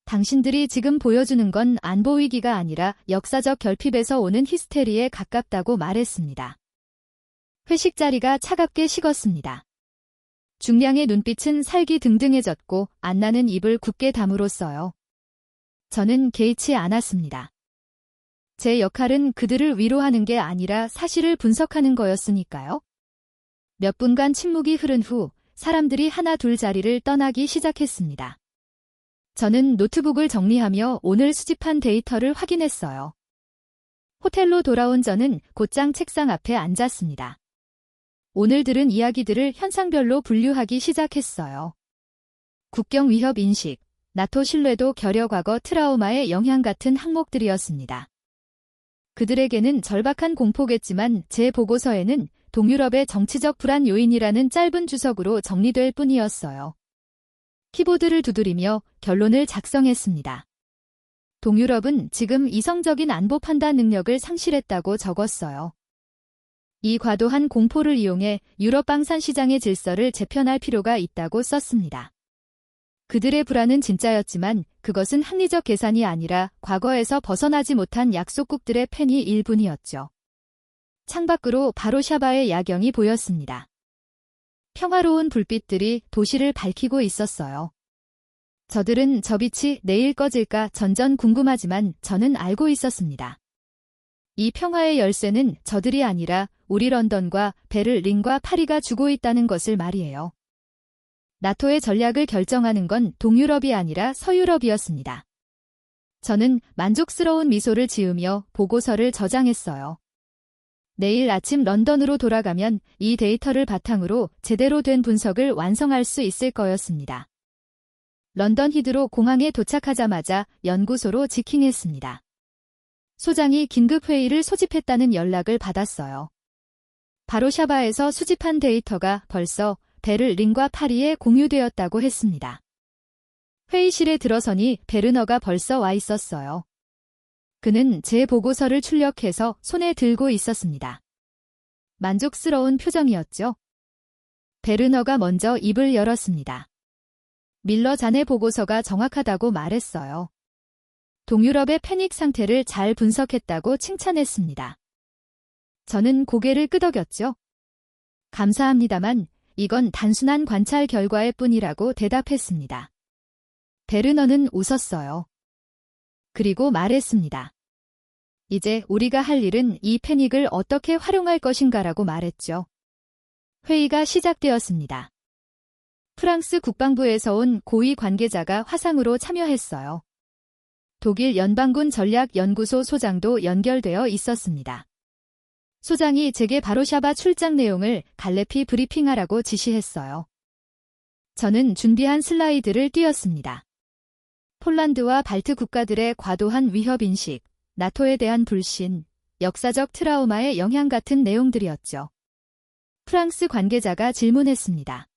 당신들이 지금 보여주는 건 안보 위기가 아니라 역사적 결핍에서 오는 히스테리에 가깝다고 말했습니다. 회식 자리가 차갑게 식었습니다. 중량의 눈빛은 살기등등해졌고 안나는 입을 굳게 다물었어요. 저는 개의치 않았습니다. 제 역할은 그들을 위로하는 게 아니라 사실을 분석하는 거였으니까요. 몇 분간 침묵이 흐른 후 사람들이 하나 둘 자리를 떠나기 시작했습니다. 저는 노트북을 정리하며 오늘 수집한 데이터를 확인했어요. 호텔로 돌아온 저는 곧장 책상 앞에 앉았습니다. 오늘 들은 이야기들을 현상별로 분류하기 시작했어요. 국경 위협 인식, 나토 신뢰도 결여 과거 트라우마의 영향 같은 항목들이었습니다. 그들에게는 절박한 공포겠지만 제 보고서에는 동유럽의 정치적 불안 요인이라는 짧은 주석으로 정리될 뿐이었어요. 키보드를 두드리며 결론을 작성했습니다. 동유럽은 지금 이성적인 안보 판단 능력을 상실했다고 적었어요. 이 과도한 공포를 이용해 유럽 방산 시장의 질서를 재편할 필요가 있다고 썼습니다. 그들의 불안은 진짜였지만 그것은 합리적 계산이 아니라 과거에서 벗어나지 못한 약속국들의 팬이 일뿐이었죠. 창밖으로 바로샤바의 야경이 보였습니다. 평화로운 불빛들이 도시를 밝히고 있었어요. 저들은 저 빛이 내일 꺼질까 전전 궁금하지만 저는 알고 있었습니다. 이 평화의 열쇠는 저들이 아니라 우리 런던과 베를린과 파리가 주고 있다는 것을 말이에요. 나토의 전략을 결정하는 건 동유럽이 아니라 서유럽이었습니다. 저는 만족스러운 미소를 지으며 보고서를 저장했어요. 내일 아침 런던으로 돌아가면 이 데이터를 바탕으로 제대로 된 분석을 완성할 수 있을 거였습니다. 런던 히드로 공항에 도착하자마자 연구소로 직행했습니다. 소장이 긴급회의를 소집했다는 연락을 받았어요. 바로샤바에서 수집한 데이터가 벌써 베를린과 파리에 공유되었다고 했습니다. 회의실에 들어서니 베르너가 벌써 와 있었어요. 그는 제 보고서를 출력해서 손에 들고 있었습니다. 만족스러운 표정이었죠. 베르너가 먼저 입을 열었습니다. 밀러 자네 보고서가 정확하다고 말했어요. 동유럽의 패닉 상태를 잘 분석했다고 칭찬했습니다. 저는 고개를 끄덕였죠. 감사합니다만 이건 단순한 관찰 결과일 뿐이라고 대답했습니다. 베르너는 웃었어요. 그리고 말했습니다. 이제 우리가 할 일은 이 패닉을 어떻게 활용할 것인가라고 말했죠. 회의가 시작되었습니다. 프랑스 국방부에서 온 고위 관계자가 화상으로 참여했어요. 독일 연방군 전략연구소 소장도 연결되어 있었습니다. 소장이 제게 바로샤바 출장 내용을 갈레피 브리핑하라고 지시했어요. 저는 준비한 슬라이드를 띄웠습니다. 폴란드와 발트 국가들의 과도한 위협인식, 나토에 대한 불신, 역사적 트라우마의 영향 같은 내용들이었죠. 프랑스 관계자가 질문했습니다.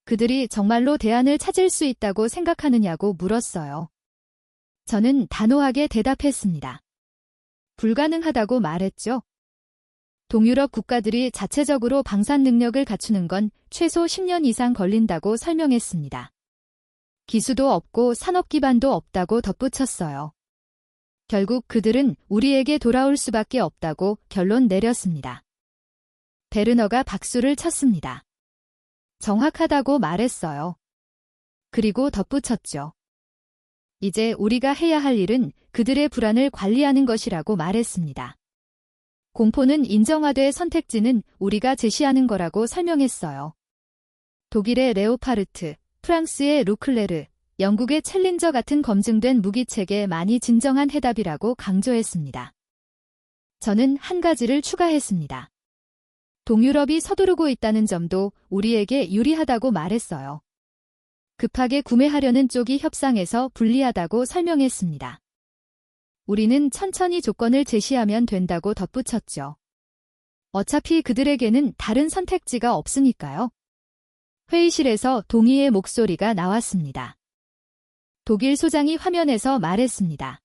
그들이 정말로 대안을 찾을 수 있다고 생각하느냐고 물었어요. 저는 단호하게 대답했습니다. 불가능하다고 말했죠. 동유럽 국가들이 자체적으로 방산 능력을 갖추는 건 최소 10년 이상 걸린다고 설명했습니다. 기수도 없고 산업 기반도 없다고 덧붙였어요. 결국 그들은 우리에게 돌아올 수밖에 없다고 결론 내렸습니다. 베르너가 박수를 쳤습니다. 정확하다고 말했어요. 그리고 덧붙였죠. 이제 우리가 해야 할 일은 그들의 불안을 관리하는 것이라고 말했습니다. 공포는 인정하되 선택지는 우리가 제시하는 거라고 설명했어요. 독일의 레오파르트, 프랑스의 루클레르, 영국의 챌린저 같은 검증된 무기체계 많이 진정한 해답이라고 강조했습니다. 저는 한 가지를 추가했습니다. 동유럽이 서두르고 있다는 점도 우리에게 유리하다고 말했어요. 급하게 구매하려는 쪽이 협상에서 불리하다고 설명했습니다. 우리는 천천히 조건을 제시하면 된다고 덧붙였죠. 어차피 그들에게는 다른 선택지가 없으니까요. 회의실에서 동의의 목소리가 나왔습니다. 독일 소장이 화면에서 말했습니다.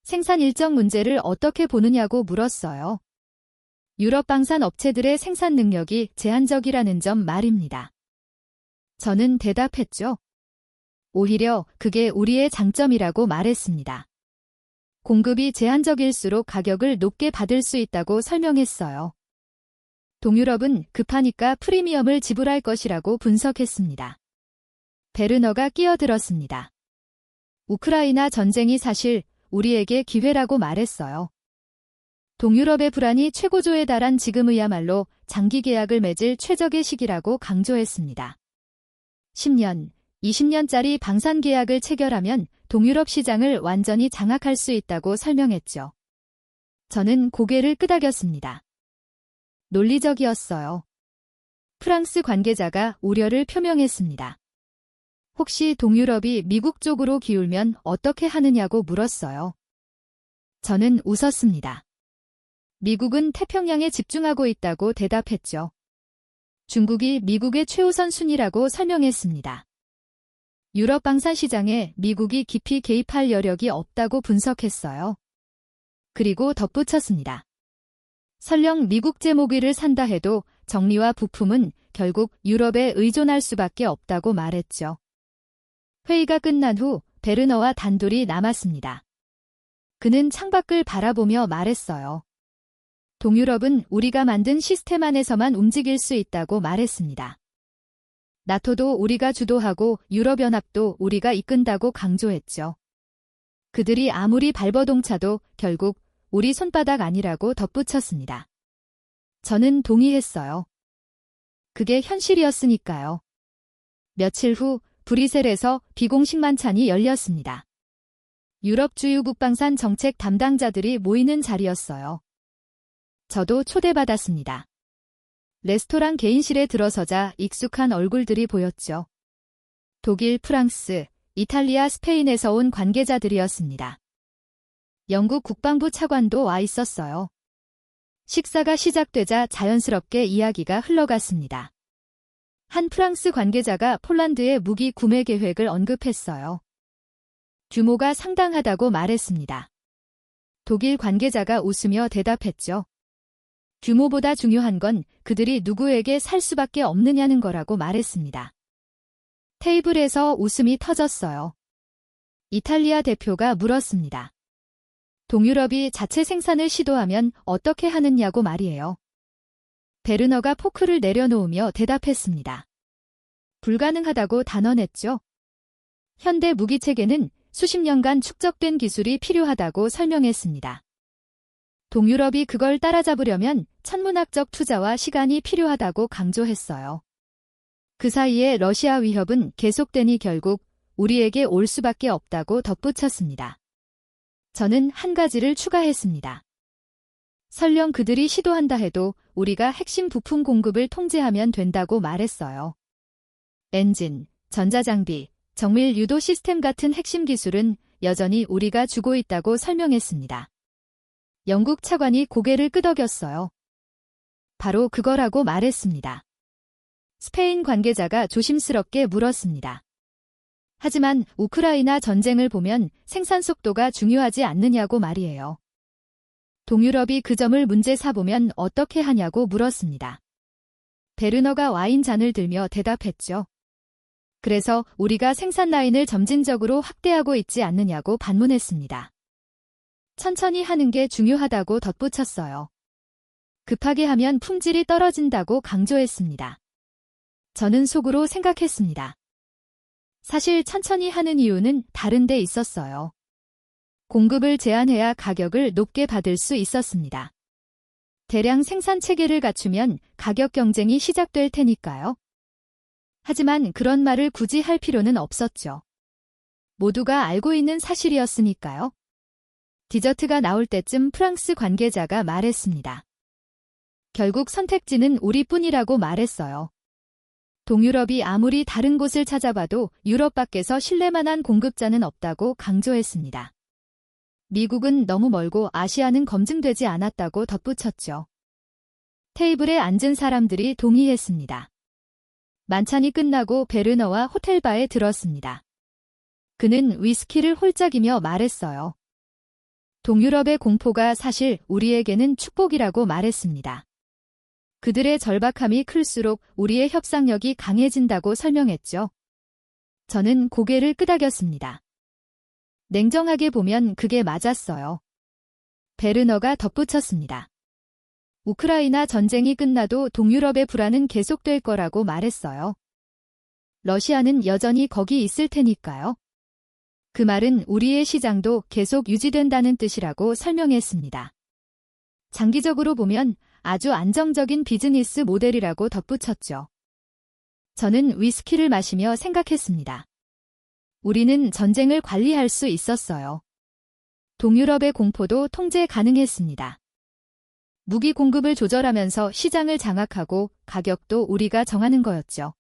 생산 일정 문제를 어떻게 보느냐고 물었어요. 유럽 방산 업체들의 생산 능력이 제한적이라는 점 말입니다. 저는 대답했죠. 오히려 그게 우리의 장점이라고 말했습니다. 공급이 제한적일수록 가격을 높게 받을 수 있다고 설명했어요. 동유럽은 급하니까 프리미엄을 지불할 것이라고 분석했습니다. 베르너가 끼어들었습니다. 우크라이나 전쟁이 사실 우리에게 기회라고 말했어요. 동유럽의 불안이 최고조에 달한 지금이야말로 장기 계약을 맺을 최적의 시기라고 강조했습니다. 10년, 20년짜리 방산 계약을 체결하면 동유럽 시장을 완전히 장악할 수 있다고 설명했죠. 저는 고개를 끄덕였습니다. 논리적이었어요. 프랑스 관계자가 우려를 표명했습니다. 혹시 동유럽이 미국 쪽으로 기울면 어떻게 하느냐고 물었어요. 저는 웃었습니다. 미국은 태평양에 집중하고 있다고 대답했죠. 중국이 미국의 최우선 순위라고 설명했습니다. 유럽 방산 시장에 미국이 깊이 개입할 여력이 없다고 분석했어요. 그리고 덧붙였습니다. 설령 미국 제목위를 산다 해도 정리와 부품은 결국 유럽에 의존할 수밖에 없다고 말했죠. 회의가 끝난 후 베르너와 단둘이 남았습니다. 그는 창밖을 바라보며 말했어요. 동유럽은 우리가 만든 시스템 안에서만 움직일 수 있다고 말했습니다. 나토도 우리가 주도하고 유럽연합도 우리가 이끈다고 강조했죠. 그들이 아무리 발버둥차도 결국 우리 손바닥 아니라고 덧붙였습니다. 저는 동의했어요. 그게 현실이었으니까요. 며칠 후 브뤼셀에서 비공식 만찬이 열렸습니다. 유럽 주요 국방산 정책 담당자들이 모이는 자리였어요. 저도 초대받았습니다. 레스토랑 개인실에 들어서자 익숙한 얼굴들이 보였죠. 독일, 프랑스, 이탈리아, 스페인에서 온 관계자들이었습니다. 영국 국방부 차관도 와 있었어요. 식사가 시작되자 자연스럽게 이야기가 흘러갔습니다. 한 프랑스 관계자가 폴란드의 무기 구매 계획을 언급했어요. 규모가 상당하다고 말했습니다. 독일 관계자가 웃으며 대답했죠. 규모보다 중요한 건 그들이 누구에게 살 수밖에 없느냐는 거라고 말했습니다. 테이블에서 웃음이 터졌어요. 이탈리아 대표가 물었습니다. 동유럽이 자체 생산을 시도하면 어떻게 하느냐고 말이에요. 베르너가 포크를 내려놓으며 대답했습니다. 불가능하다고 단언했죠. 현대 무기체계는 수십 년간 축적된 기술이 필요하다고 설명했습니다. 동유럽이 그걸 따라잡으려면 천문학적 투자와 시간이 필요하다고 강조했어요. 그 사이에 러시아 위협은 계속되니 결국 우리에게 올 수밖에 없다고 덧붙였습니다. 저는 한 가지를 추가했습니다. 설령 그들이 시도한다 해도 우리가 핵심 부품 공급을 통제하면 된다고 말했어요. 엔진, 전자장비, 정밀 유도 시스템 같은 핵심 기술은 여전히 우리가 주고 있다고 설명했습니다. 영국 차관이 고개를 끄덕였어요. 바로 그거라고 말했습니다. 스페인 관계자가 조심스럽게 물었습니다. 하지만 우크라이나 전쟁을 보면 생산 속도가 중요하지 않느냐고 말이에요. 동유럽이 그 점을 문제 삼으면 어떻게 하냐고 물었습니다. 베르너가 와인 잔을 들며 대답했죠. 그래서 우리가 생산 라인을 점진적으로 확대하고 있지 않느냐고 반문했습니다. 천천히 하는 게 중요하다고 덧붙였어요. 급하게 하면 품질이 떨어진다고 강조했습니다. 저는 속으로 생각했습니다. 사실 천천히 하는 이유는 다른 데 있었어요. 공급을 제한해야 가격을 높게 받을 수 있었습니다. 대량 생산 체계를 갖추면 가격 경쟁이 시작될 테니까요. 하지만 그런 말을 굳이 할 필요는 없었죠. 모두가 알고 있는 사실이었으니까요. 디저트가 나올 때쯤 프랑스 관계자가 말했습니다. 결국 선택지는 우리뿐이라고 말했어요. 동유럽이 아무리 다른 곳을 찾아봐도 유럽 밖에서 신뢰만한 공급자는 없다고 강조했습니다. 미국은 너무 멀고 아시아는 검증되지 않았다고 덧붙였죠. 테이블에 앉은 사람들이 동의했습니다. 만찬이 끝나고 베르너와 호텔바에 들었습니다. 그는 위스키를 홀짝이며 말했어요. 동유럽의 공포가 사실 우리에게는 축복이라고 말했습니다. 그들의 절박함이 클수록 우리의 협상력이 강해진다고 설명했죠. 저는 고개를 끄덕였습니다. 냉정하게 보면 그게 맞았어요. 베르너가 덧붙였습니다. 우크라이나 전쟁이 끝나도 동유럽의 불안은 계속될 거라고 말했어요. 러시아는 여전히 거기 있을 테니까요. 그 말은 우리의 시장도 계속 유지된다는 뜻이라고 설명했습니다. 장기적으로 보면 아주 안정적인 비즈니스 모델이라고 덧붙였죠. 저는 위스키를 마시며 생각했습니다. 우리는 전쟁을 관리할 수 있었어요. 동유럽의 공포도 통제 가능했습니다. 무기 공급을 조절하면서 시장을 장악하고 가격도 우리가 정하는 거였죠.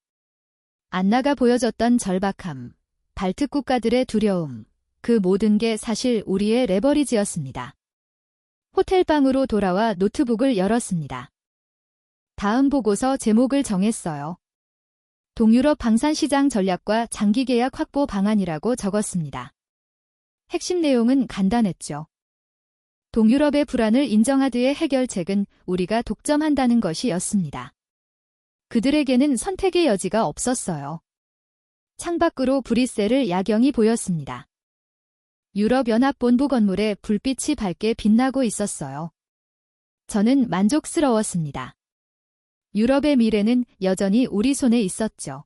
안나가 보여줬던 절박함, 발트 국가들의 두려움, 그 모든 게 사실 우리의 레버리지였습니다. 호텔방으로 돌아와 노트북을 열었습니다. 다음 보고서 제목을 정했어요. 동유럽 방산시장 전략과 장기계약 확보 방안이라고 적었습니다. 핵심 내용은 간단했죠. 동유럽의 불안을 인정하드의 해결책은 우리가 독점한다는 것이었습니다. 그들에게는 선택의 여지가 없었어요. 창밖으로 브뤼셀을 야경이 보였습니다. 유럽연합본부 건물에 불빛이 밝게 빛나고 있었어요. 저는 만족스러웠습니다. 유럽의 미래는 여전히 우리 손에 있었죠.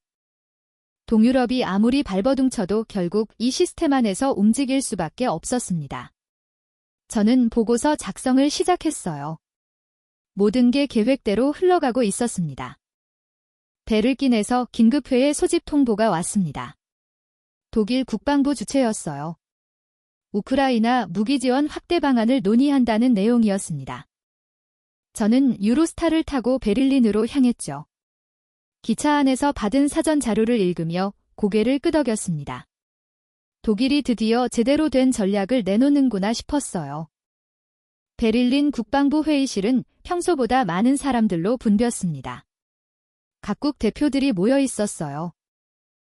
동유럽이 아무리 발버둥쳐도 결국 이 시스템 안에서 움직일 수밖에 없었습니다. 저는 보고서 작성을 시작했어요. 모든 게 계획대로 흘러가고 있었습니다. 베를린에서 긴급회의 소집 통보가 왔습니다. 독일 국방부 주최였어요. 우크라이나 무기 지원 확대 방안을 논의한다는 내용이었습니다. 저는 유로스타를 타고 베를린으로 향했죠. 기차 안에서 받은 사전 자료를 읽으며 고개를 끄덕였습니다. 독일이 드디어 제대로 된 전략을 내놓는구나 싶었어요. 베를린 국방부 회의실은 평소보다 많은 사람들로 붐볐습니다. 각국 대표들이 모여 있었어요.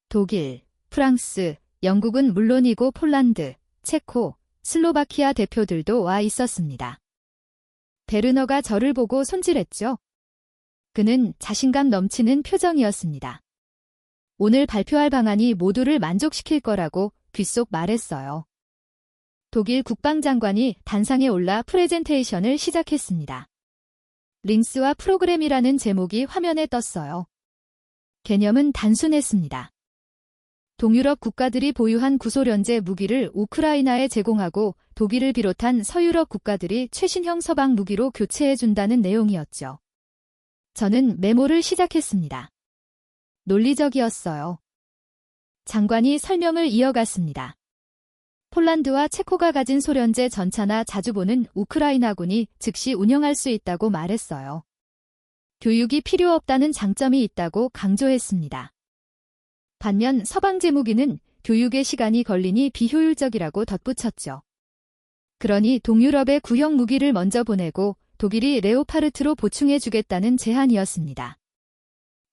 독일, 프랑스, 영국은 물론이고 폴란드, 체코, 슬로바키아 대표들도 와 있었습니다. 베르너가 저를 보고 손질했죠. 그는 자신감 넘치는 표정이었습니다. 오늘 발표할 방안이 모두를 만족시킬 거라고 귓속 말했어요. 독일 국방장관이 단상에 올라 프레젠테이션을 시작했습니다. 링스와 프로그램이라는 제목이 화면에 떴어요. 개념은 단순했습니다. 동유럽 국가들이 보유한 구소련제 무기를 우크라이나에 제공하고 독일을 비롯한 서유럽 국가들이 최신형 서방 무기로 교체해준다는 내용이었죠. 저는 메모를 시작했습니다. 논리적이었어요. 장관이 설명을 이어갔습니다. 폴란드와 체코가 가진 소련제 전차나 자주보는 우크라이나군이 즉시 운영할 수 있다고 말했어요. 교육이 필요 없다는 장점이 있다고 강조했습니다. 반면 서방 제무기는 교육에 시간이 걸리니 비효율적이라고 덧붙였죠. 그러니 동유럽에 구형 무기를 먼저 보내고 독일이 레오파르트로 보충해주겠다는 제안이었습니다.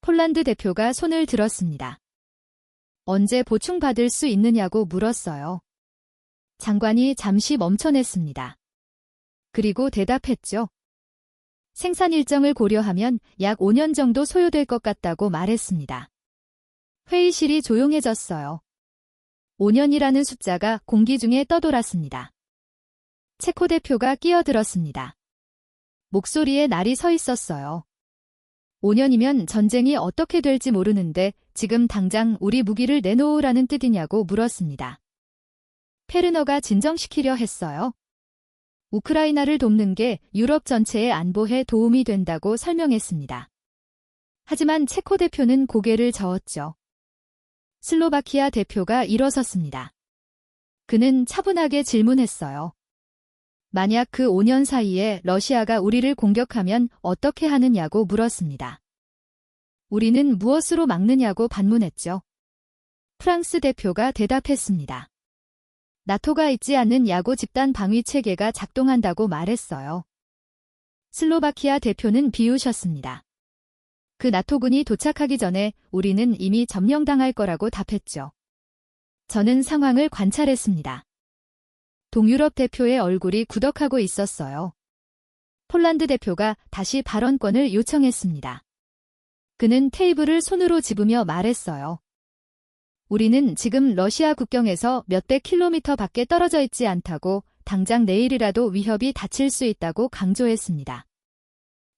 폴란드 대표가 손을 들었습니다. 언제 보충받을 수 있느냐고 물었어요. 장관이 잠시 멈춰냈습니다. 그리고 대답했죠. 생산 일정을 고려하면 약 5년 정도 소요될 것 같다고 말했습니다. 회의실이 조용해졌어요. 5년이라는 숫자가 공기 중에 떠돌았습니다. 체코 대표가 끼어들었습니다. 목소리에 날이 서 있었어요. 5년이면 전쟁이 어떻게 될지 모르는데 지금 당장 우리 무기를 내놓으라는 뜻이냐고 물었습니다. 페르너가 진정시키려 했어요. 우크라이나를 돕는 게 유럽 전체의 안보에 도움이 된다고 설명했습니다. 하지만 체코 대표는 고개를 저었죠. 슬로바키아 대표가 일어섰습니다. 그는 차분하게 질문했어요. 만약 그 5년 사이에 러시아가 우리를 공격하면 어떻게 하느냐고 물었습니다. 우리는 무엇으로 막느냐고 반문했죠. 프랑스 대표가 대답했습니다. 나토가 있지 않는 야구 집단 방위 체계가 작동한다고 말했어요. 슬로바키아 대표는 비우셨습니다. 그 나토군이 도착하기 전에 우리는 이미 점령당할 거라고 답했죠. 저는 상황을 관찰했습니다. 동유럽 대표의 얼굴이 굳어가고 있었어요. 폴란드 대표가 다시 발언권을 요청했습니다. 그는 테이블을 손으로 집으며 말했어요. 우리는 지금 러시아 국경에서 몇백 킬로미터 밖에 떨어져 있지 않다고 당장 내일이라도 위협이 닥칠 수 있다고 강조했습니다.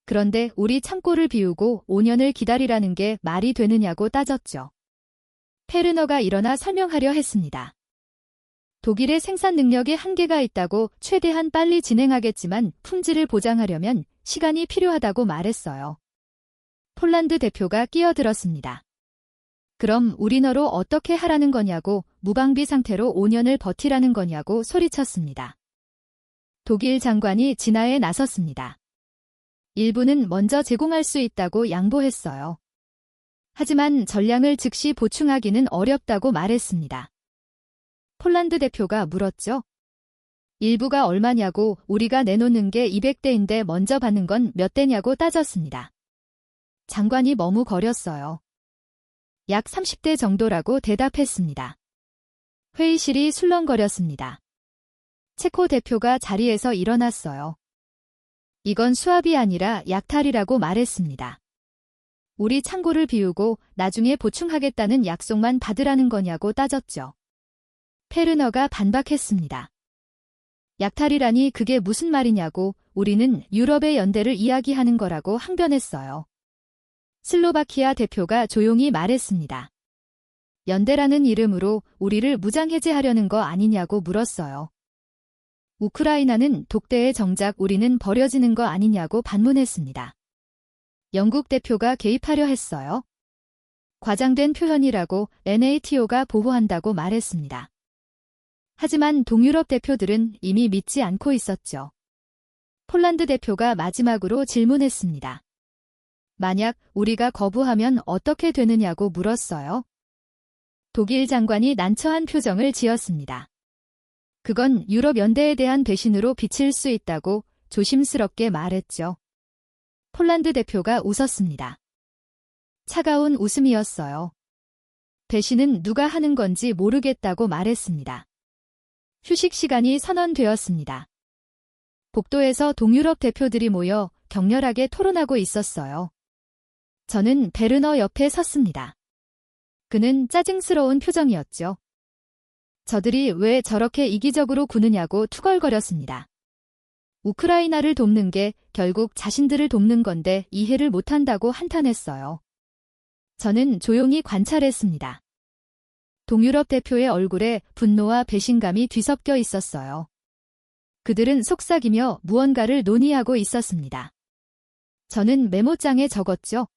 그런데 우리 창고를 비우고 5년을 기다리라는 게 말이 되느냐고 따졌죠. 페르너가 일어나 설명하려 했습니다. 독일의 생산 능력에 한계가 있다고 최대한 빨리 진행하겠지만 품질을 보장하려면 시간이 필요하다고 말했어요. 폴란드 대표가 끼어들었습니다. 그럼 우리 너로 어떻게 하라는 거냐고 무방비 상태로 5년을 버티라는 거냐고 소리쳤습니다. 독일 장관이 진화에 나섰습니다. 일부는 먼저 제공할 수 있다고 양보했어요. 하지만 전량을 즉시 보충하기는 어렵다고 말했습니다. 폴란드 대표가 물었죠. 일부가 얼마냐고 우리가 내놓는 게 200대인데 먼저 받는 건 몇 대냐고 따졌습니다. 장관이 머뭇거렸어요. 약 30대 정도라고 대답했습니다. 회의실이 술렁거렸습니다. 체코 대표가 자리에서 일어났어요. 이건 수합이 아니라 약탈이라고 말했습니다. 우리 창고를 비우고 나중에 보충하겠다는 약속만 받으라는 거냐고 따졌죠. 페르너가 반박했습니다. 약탈이라니 그게 무슨 말이냐고 우리는 유럽의 연대를 이야기하는 거라고 항변했어요. 슬로바키아 대표가 조용히 말했습니다. 연대라는 이름으로 우리를 무장해제하려는 거 아니냐고 물었어요. 우크라이나는 독대에 정작 우리는 버려지는 거 아니냐고 반문했습니다. 영국 대표가 개입하려 했어요. 과장된 표현이라고 NATO가 보호한다고 말했습니다. 하지만 동유럽 대표들은 이미 믿지 않고 있었죠. 폴란드 대표가 마지막으로 질문했습니다. 만약 우리가 거부하면 어떻게 되느냐고 물었어요. 독일 장관이 난처한 표정을 지었습니다. 그건 유럽 연대에 대한 배신으로 비칠 수 있다고 조심스럽게 말했죠. 폴란드 대표가 웃었습니다. 차가운 웃음이었어요. 배신은 누가 하는 건지 모르겠다고 말했습니다. 휴식 시간이 선언되었습니다. 복도에서 동유럽 대표들이 모여 격렬하게 토론하고 있었어요. 저는 베르너 옆에 섰습니다. 그는 짜증스러운 표정이었죠. 저들이 왜 저렇게 이기적으로 구느냐고 투덜거렸습니다. 우크라이나를 돕는 게 결국 자신들을 돕는 건데 이해를 못한다고 한탄했어요. 저는 조용히 관찰했습니다. 동유럽 대표의 얼굴에 분노와 배신감이 뒤섞여 있었어요. 그들은 속삭이며 무언가를 논의하고 있었습니다. 저는 메모장에 적었죠.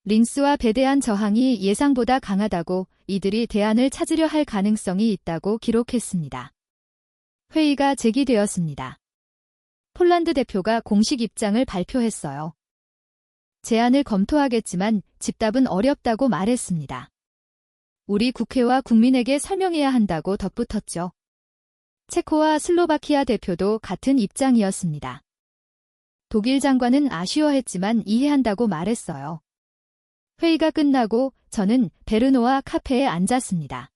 링스와 배대한 저항이 예상보다 강하다고 이들이 대안을 찾으려 할 가능성이 있다고 기록했습니다. 회의가 제기되었습니다. 폴란드 대표가 공식 입장을 발표했어요. 제안을 검토하겠지만 집답은 어렵다고 말했습니다. 우리 국회와 국민에게 설명해야 한다고 덧붙였죠. 체코와 슬로바키아 대표도 같은 입장이었습니다. 독일 장관은 아쉬워했지만 이해한다고 말했어요. 회의가 끝나고 저는 베르노와 카페에 앉았습니다.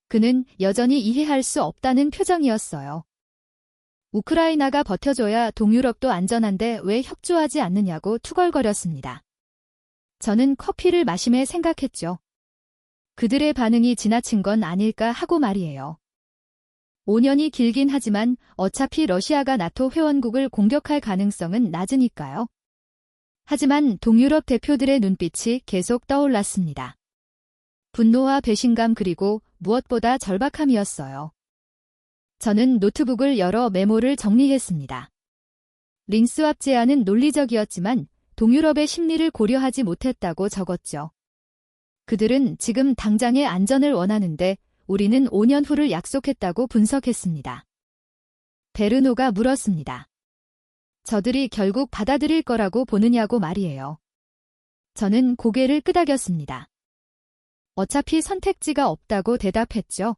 그는 여전히 이해할 수 없다는 표정이었어요. 우크라이나가 버텨줘야 동유럽도 안전한데 왜 협조하지 않느냐고 투덜거렸습니다. 저는 커피를 마시며 생각했죠. 그들의 반응이 지나친 건 아닐까 하고 말이에요. 5년이 길긴 하지만 어차피 러시아가 나토 회원국을 공격할 가능성은 낮으니까요. 하지만 동유럽 대표들의 눈빛이 계속 떠올랐습니다. 분노와 배신감 그리고 무엇보다 절박함이었어요. 저는 노트북을 열어 메모를 정리했습니다. 링스왑 제안은 논리적이었지만 동유럽의 심리를 고려하지 못했다고 적었죠. 그들은 지금 당장의 안전을 원하는데 우리는 5년 후를 약속했다고 분석했습니다. 베르노가 물었습니다. 저들이 결국 받아들일 거라고 보느냐고 말이에요. 저는 고개를 끄덕였습니다. 어차피 선택지가 없다고 대답했죠.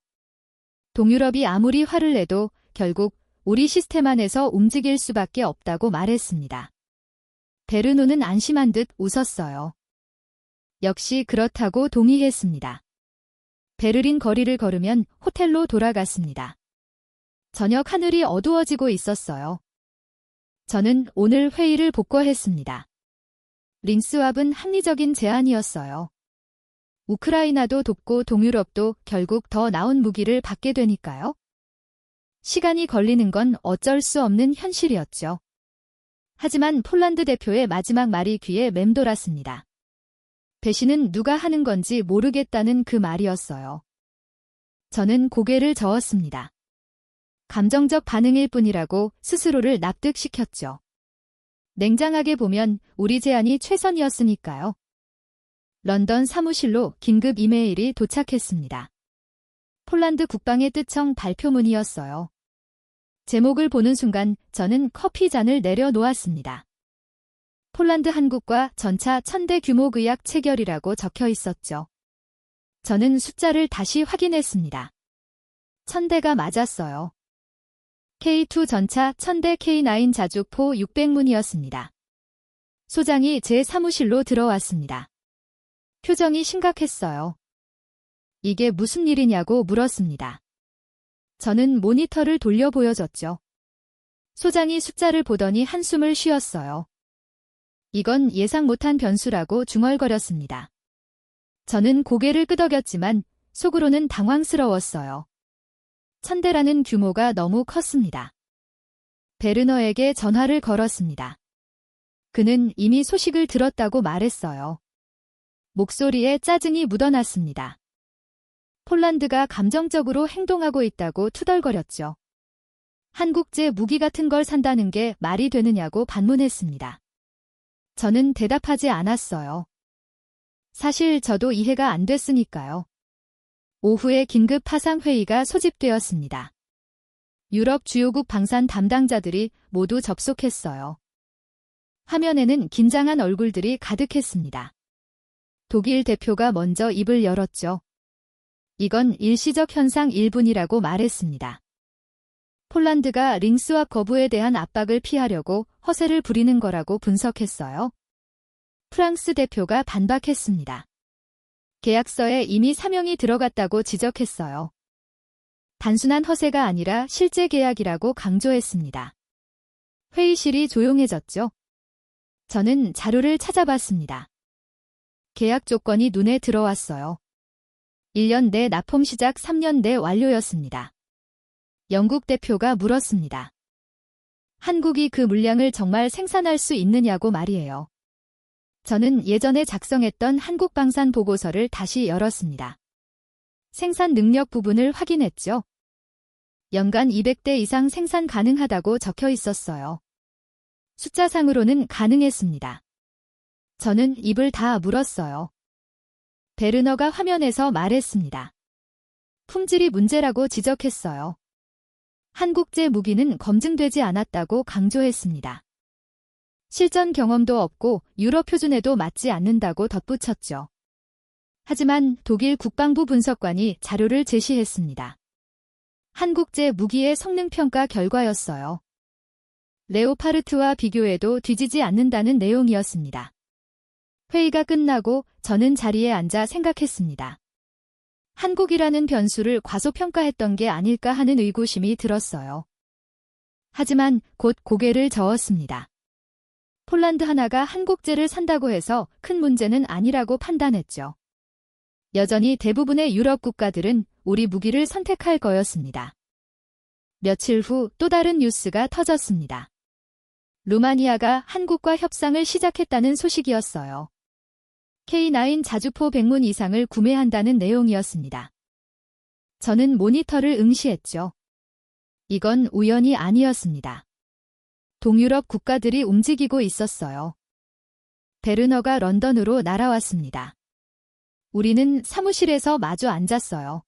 동유럽이 아무리 화를 내도 결국 우리 시스템 안에서 움직일 수밖에 없다고 말했습니다. 베르노는 안심한 듯 웃었어요. 역시 그렇다고 동의했습니다. 베를린 거리를 걸으면 호텔로 돌아갔습니다. 저녁 하늘이 어두워지고 있었어요. 저는 오늘 회의를 복거했습니다. 링스왑은 합리적인 제안이었어요. 우크라이나도 돕고 동유럽도 결국 더 나은 무기를 받게 되니까요. 시간이 걸리는 건 어쩔 수 없는 현실이었죠. 하지만 폴란드 대표의 마지막 말이 귀에 맴돌았습니다. 배신은 누가 하는 건지 모르겠다는 그 말이었어요. 저는 고개를 저었습니다. 감정적 반응일 뿐이라고 스스로를 납득시켰죠. 냉정하게 보면 우리 제안이 최선이었으니까요. 런던 사무실로 긴급 이메일이 도착했습니다. 폴란드 국방의 뜻청 발표문이었어요. 제목을 보는 순간 저는 커피 잔을 내려놓았습니다. 폴란드 한국과 전차 1000대 규모 의약 체결이라고 적혀 있었죠. 저는 숫자를 다시 확인했습니다. 1000대가 맞았어요. K2 전차 1000대 K9 자주포 600문이었습니다. 소장이 제 사무실로 들어왔습니다. 표정이 심각했어요. 이게 무슨 일이냐고 물었습니다. 저는 모니터를 돌려 보여줬죠. 소장이 숫자를 보더니 한숨을 쉬었어요. 이건 예상 못한 변수라고 중얼거렸습니다. 저는 고개를 끄덕였지만 속으로는 당황스러웠어요. 1000대라는 규모가 너무 컸습니다. 베르너에게 전화를 걸었습니다. 그는 이미 소식을 들었다고 말했어요. 목소리에 짜증이 묻어났습니다. 폴란드가 감정적으로 행동하고 있다고 투덜거렸죠. 한국제 무기 같은 걸 산다는 게 말이 되느냐고 반문했습니다. 저는 대답하지 않았어요. 사실 저도 이해가 안 됐으니까요. 오후에 긴급 파상회의가 소집되었습니다. 유럽 주요국 방산 담당자들이 모두 접속했어요. 화면에는 긴장한 얼굴들이 가득했습니다. 독일 대표가 먼저 입을 열었죠. 이건 일시적 현상 일뿐이라고 말했습니다. 폴란드가 링스왑 거부에 대한 압박을 피하려고 허세를 부리는 거라고 분석했어요. 프랑스 대표가 반박했습니다. 계약서에 이미 사명이 들어갔다고 지적했어요. 단순한 허세가 아니라 실제 계약이라고 강조했습니다. 회의실이 조용해졌죠. 저는 자료를 찾아봤습니다. 계약 조건이 눈에 들어왔어요. 1년 내 납품 시작 3년 내 완료였습니다. 영국 대표가 물었습니다. 한국이 그 물량을 정말 생산할 수 있느냐고 말이에요. 저는 예전에 작성했던 한국방산 보고서를 다시 열었습니다. 생산 능력 부분을 확인했죠. 연간 200대 이상 생산 가능하다고 적혀 있었어요. 숫자상으로는 가능했습니다. 저는 입을 다 물었어요. 베르너가 화면에서 말했습니다. 품질이 문제라고 지적했어요. 한국제 무기는 검증되지 않았다고 강조했습니다. 실전 경험도 없고 유럽 표준에도 맞지 않는다고 덧붙였죠. 하지만 독일 국방부 분석관이 자료를 제시했습니다. 한국제 무기의 성능평가 결과였어요. 레오파르트와 비교해도 뒤지지 않는다는 내용이었습니다. 회의가 끝나고 저는 자리에 앉아 생각했습니다. 한국이라는 변수를 과소평가했던 게 아닐까 하는 의구심이 들었어요. 하지만 곧 고개를 저었습니다. 폴란드 하나가 한국제를 산다고 해서 큰 문제는 아니라고 판단했죠. 여전히 대부분의 유럽 국가들은 우리 무기를 선택할 거였습니다. 며칠 후 또 다른 뉴스가 터졌습니다. 루마니아가 한국과 협상을 시작했다는 소식이었어요. K9 자주포 100문 이상을 구매한다는 내용이었습니다. 저는 모니터를 응시했죠. 이건 우연이 아니었습니다. 동유럽 국가들이 움직이고 있었어요. 베르너가 런던으로 날아왔습니다. 우리는 사무실에서 마주 앉았어요.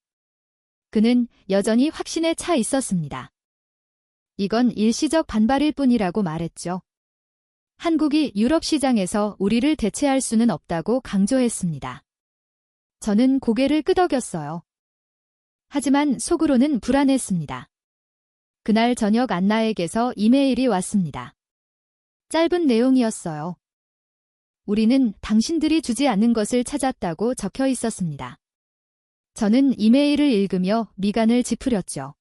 그는 여전히 확신에 차 있었습니다. 이건 일시적 반발일 뿐이라고 말했죠. 한국이 유럽 시장에서 우리를 대체할 수는 없다고 강조했습니다. 저는 고개를 끄덕였어요. 하지만 속으로는 불안했습니다. 그날 저녁 안나에게서 이메일이 왔습니다. 짧은 내용이었어요. 우리는 당신들이 주지 않는 것을 찾았다고 적혀 있었습니다. 저는 이메일을 읽으며 미간을 찌푸렸죠.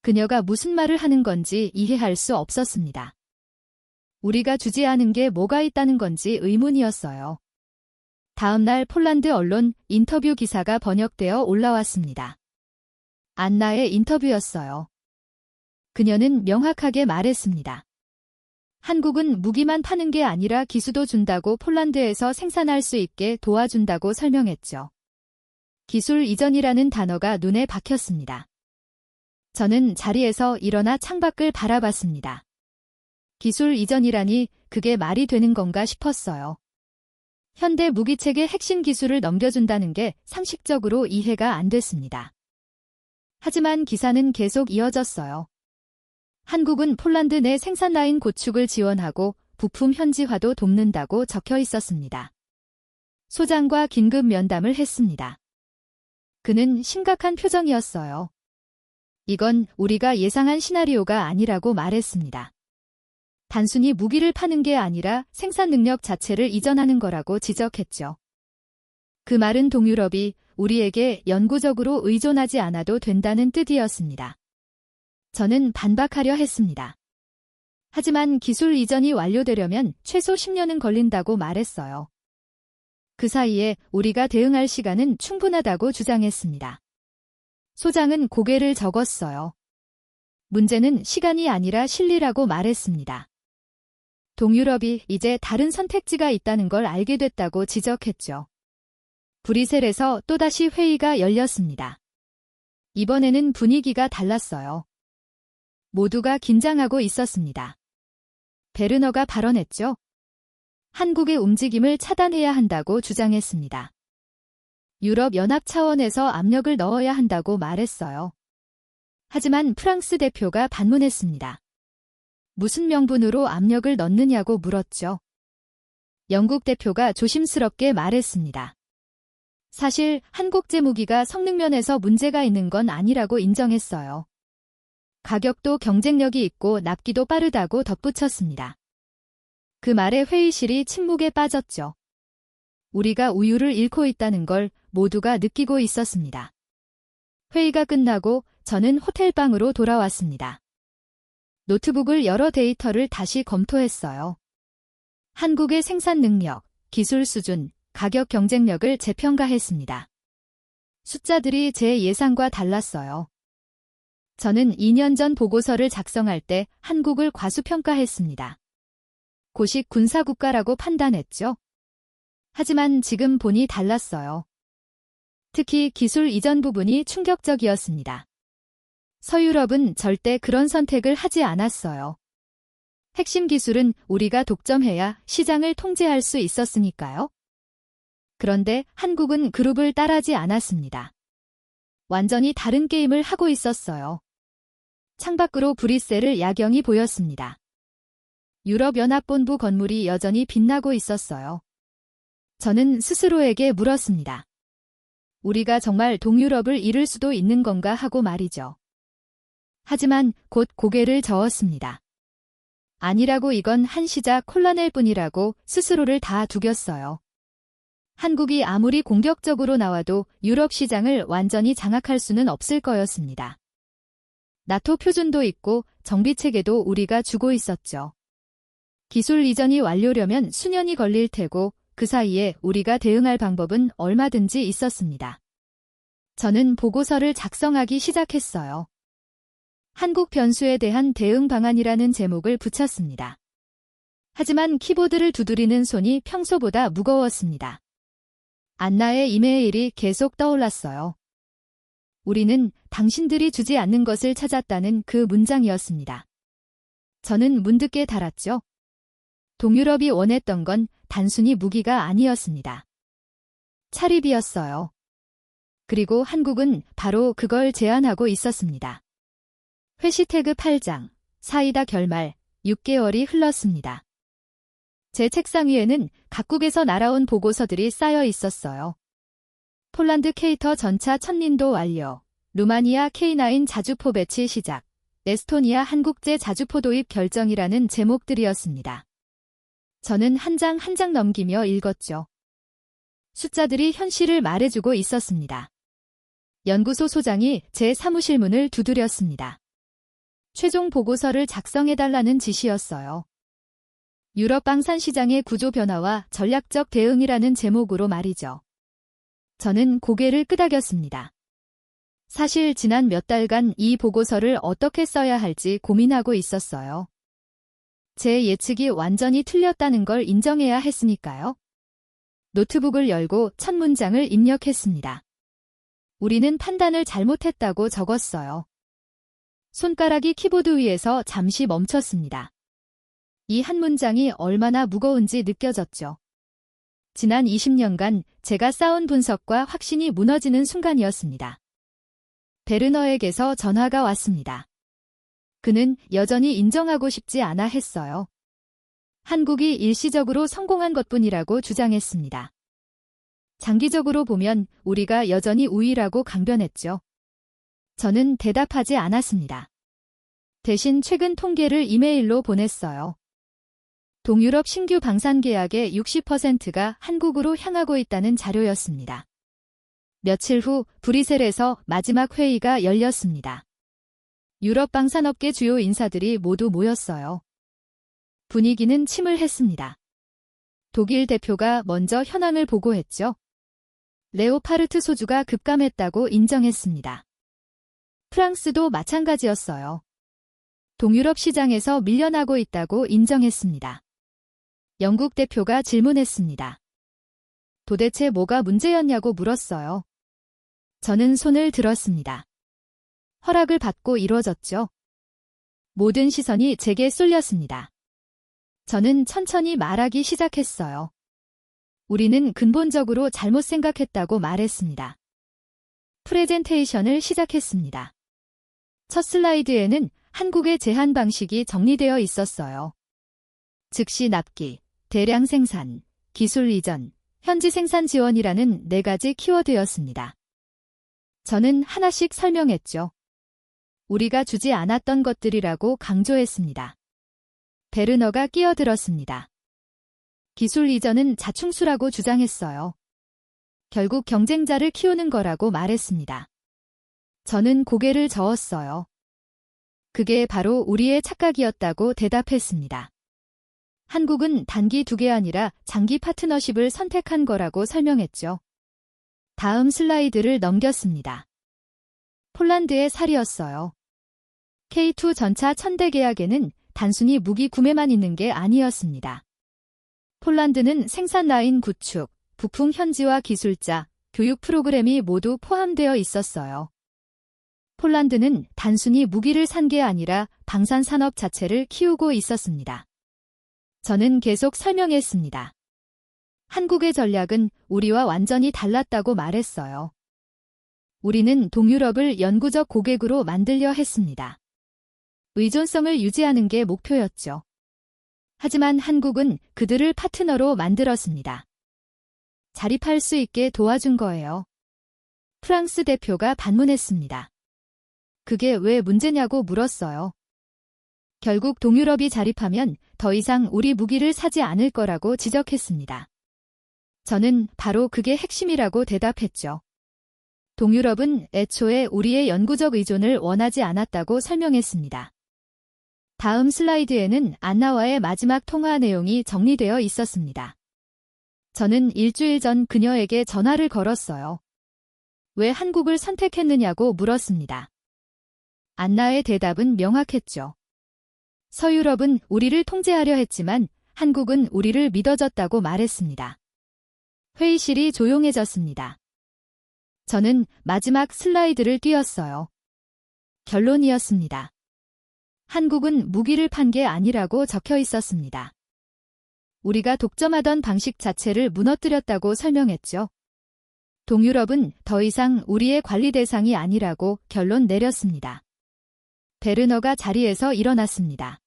그녀가 무슨 말을 하는 건지 이해할 수 없었습니다. 우리가 주지 않은 게 뭐가 있다는 건지 의문이었어요. 다음 날 폴란드 언론 인터뷰 기사가 번역되어 올라왔습니다. 안나의 인터뷰였어요. 그녀는 명확하게 말했습니다. 한국은 무기만 파는 게 아니라 기수도 준다고 폴란드에서 생산할 수 있게 도와준다고 설명했죠. 기술 이전이라는 단어가 눈에 박혔습니다. 저는 자리에서 일어나 창밖을 바라봤습니다. 기술 이전이라니 그게 말이 되는 건가 싶었어요. 현대 무기체계 핵심 기술을 넘겨준다는 게 상식적으로 이해가 안 됐습니다. 하지만 기사는 계속 이어졌어요. 한국은 폴란드 내 생산 라인 구축을 지원하고 부품 현지화도 돕는다고 적혀 있었습니다. 소장과 긴급 면담을 했습니다. 그는 심각한 표정이었어요. 이건 우리가 예상한 시나리오가 아니라고 말했습니다. 단순히 무기를 파는 게 아니라 생산 능력 자체를 이전하는 거라고 지적했죠. 그 말은 동유럽이 우리에게 영구적으로 의존하지 않아도 된다는 뜻이었습니다. 저는 반박하려 했습니다. 하지만 기술 이전이 완료되려면 최소 10년은 걸린다고 말했어요. 그 사이에 우리가 대응할 시간은 충분하다고 주장했습니다. 소장은 고개를 저었어요. 문제는 시간이 아니라 실리라고 말했습니다. 동유럽이 이제 다른 선택지가 있다는 걸 알게 됐다고 지적했죠. 브뤼셀에서 또다시 회의가 열렸습니다. 이번에는 분위기가 달랐어요. 모두가 긴장하고 있었습니다. 베르너가 발언했죠. 한국의 움직임을 차단해야 한다고 주장했습니다. 유럽 연합 차원에서 압력을 넣어야 한다고 말했어요. 하지만 프랑스 대표가 반문했습니다. 무슨 명분으로 압력을 넣느냐고 물었죠. 영국 대표가 조심스럽게 말했습니다. 사실 한국제 무기가 성능 면에서 문제가 있는 건 아니라고 인정했어요. 가격도 경쟁력이 있고 납기도 빠르다고 덧붙였습니다. 그 말에 회의실이 침묵에 빠졌죠. 우리가 우유를 잃고 있다는 걸 모두가 느끼고 있었습니다. 회의가 끝나고 저는 호텔방으로 돌아왔습니다. 노트북을 열어 데이터를 다시 검토했어요. 한국의 생산 능력, 기술 수준, 가격 경쟁력을 재평가했습니다. 숫자들이 제 예상과 달랐어요. 저는 2년 전 보고서를 작성할 때 한국을 과소평가했습니다. 고식 군사국가라고 판단했죠. 하지만 지금 보니 달랐어요. 특히 기술 이전 부분이 충격적이었습니다. 서유럽은 절대 그런 선택을 하지 않았어요. 핵심 기술은 우리가 독점해야 시장을 통제할 수 있었으니까요. 그런데 한국은 그룹을 따라지 않았습니다. 완전히 다른 게임을 하고 있었어요. 창밖으로 브뤼셀을 야경이 보였습니다. 유럽연합본부 건물이 여전히 빛나고 있었어요. 저는 스스로에게 물었습니다. 우리가 정말 동유럽을 잃을 수도 있는 건가 하고 말이죠. 하지만 곧 고개를 저었습니다. 아니라고 이건 한시작 혼란일 뿐이라고 스스로를 다 두겼어요. 한국이 아무리 공격적으로 나와도 유럽 시장을 완전히 장악할 수는 없을 거였습니다. 나토 표준도 있고 정비체계도 우리가 주고 있었죠. 기술 이전이 완료려면 수년이 걸릴 테고 그 사이에 우리가 대응할 방법은 얼마든지 있었습니다. 저는 보고서를 작성하기 시작했어요. 한국 변수에 대한 대응 방안이라는 제목을 붙였습니다. 하지만 키보드를 두드리는 손이 평소보다 무거웠습니다. 안나의 이메일이 계속 떠올랐어요. 우리는 당신들이 주지 않는 것을 찾았다는 그 문장이었습니다. 저는 문득 달았죠. 동유럽이 원했던 건 단순히 무기가 아니었습니다. 차립이었어요. 그리고 한국은 바로 그걸 제안하고 있었습니다. 회시태그 8장, 사이다 결말, 6개월이 흘렀습니다. 제 책상 위에는 각국에서 날아온 보고서들이 쌓여 있었어요. 폴란드 케이터 전차 천린도 완료, 루마니아 K9 자주포 배치 시작, 에스토니아 한국제 자주포 도입 결정이라는 제목들이었습니다. 저는 한 장 한 장 넘기며 읽었죠. 숫자들이 현실을 말해주고 있었습니다. 연구소 소장이 제 사무실 문을 두드렸습니다. 최종 보고서를 작성해달라는 지시였어요. 유럽 방산 시장의 구조 변화와 전략적 대응이라는 제목으로 말이죠. 저는 고개를 끄덕였습니다. 사실 지난 몇 달간 이 보고서를 어떻게 써야 할지 고민하고 있었어요. 제 예측이 완전히 틀렸다는 걸 인정해야 했으니까요. 노트북을 열고 첫 문장을 입력했습니다. 우리는 판단을 잘못했다고 적었어요. 손가락이 키보드 위에서 잠시 멈췄습니다. 이 한 문장이 얼마나 무거운지 느껴졌죠. 지난 20년간 제가 쌓은 분석과 확신이 무너지는 순간이었습니다. 베르너에게서 전화가 왔습니다. 그는 여전히 인정하고 싶지 않아 했어요. 한국이 일시적으로 성공한 것뿐이라고 주장했습니다. 장기적으로 보면 우리가 여전히 우위라고 강변했죠. 저는 대답하지 않았습니다. 대신 최근 통계를 이메일로 보냈어요. 동유럽 신규 방산 계약의 60%가 한국으로 향하고 있다는 자료였습니다. 며칠 후 브뤼셀에서 마지막 회의가 열렸습니다. 유럽 방산업계 주요 인사들이 모두 모였어요. 분위기는 침울했습니다. 독일 대표가 먼저 현황을 보고했죠. 레오파르트 소주가 급감했다고 인정했습니다. 프랑스도 마찬가지였어요. 동유럽 시장에서 밀려나고 있다고 인정했습니다. 영국 대표가 질문했습니다. 도대체 뭐가 문제였냐고 물었어요. 저는 손을 들었습니다. 허락을 받고 이루어졌죠. 모든 시선이 제게 쏠렸습니다. 저는 천천히 말하기 시작했어요. 우리는 근본적으로 잘못 생각했다고 말했습니다. 프레젠테이션을 시작했습니다. 첫 슬라이드에는 한국의 제한 방식이 정리되어 있었어요. 즉시 납기, 대량 생산, 기술 이전, 현지 생산 지원이라는 4가지 키워드였습니다. 저는 하나씩 설명했죠. 우리가 주지 않았던 것들이라고 강조했습니다. 베르너가 끼어들었습니다. 기술 이전은 자충수라고 주장했어요. 결국 경쟁자를 키우는 거라고 말했습니다. 저는 고개를 저었어요. 그게 바로 우리의 착각이었다고 대답했습니다. 한국은 단기 2개 아니라 장기 파트너십을 선택한 거라고 설명했죠. 다음 슬라이드를 넘겼습니다. 폴란드의 사례였어요. K2 전차 1000대 계약에는 단순히 무기 구매만 있는 게 아니었습니다. 폴란드는 생산 라인 구축, 부품 현지화 기술자, 교육 프로그램이 모두 포함되어 있었어요. 폴란드는 단순히 무기를 산 게 아니라 방산 산업 자체를 키우고 있었습니다. 저는 계속 설명했습니다. 한국의 전략은 우리와 완전히 달랐다고 말했어요. 우리는 동유럽을 영구적 고객으로 만들려 했습니다. 의존성을 유지하는 게 목표였죠. 하지만 한국은 그들을 파트너로 만들었습니다. 자립할 수 있게 도와준 거예요. 프랑스 대표가 반문했습니다. 그게 왜 문제냐고 물었어요. 결국 동유럽이 자립하면 더 이상 우리 무기를 사지 않을 거라고 지적했습니다. 저는 바로 그게 핵심이라고 대답했죠. 동유럽은 애초에 우리의 영구적 의존을 원하지 않았다고 설명했습니다. 다음 슬라이드에는 안나와의 마지막 통화 내용이 정리되어 있었습니다. 저는 일주일 전 그녀에게 전화를 걸었어요. 왜 한국을 선택했느냐고 물었습니다. 안나의 대답은 명확했죠. 서유럽은 우리를 통제하려 했지만 한국은 우리를 믿어줬다고 말했습니다. 회의실이 조용해졌습니다. 저는 마지막 슬라이드를 띄웠어요. 결론이었습니다. 한국은 무기를 판 게 아니라고 적혀 있었습니다. 우리가 독점하던 방식 자체를 무너뜨렸다고 설명했죠. 동유럽은 더 이상 우리의 관리 대상이 아니라고 결론 내렸습니다. 베르너가 자리에서 일어났습니다.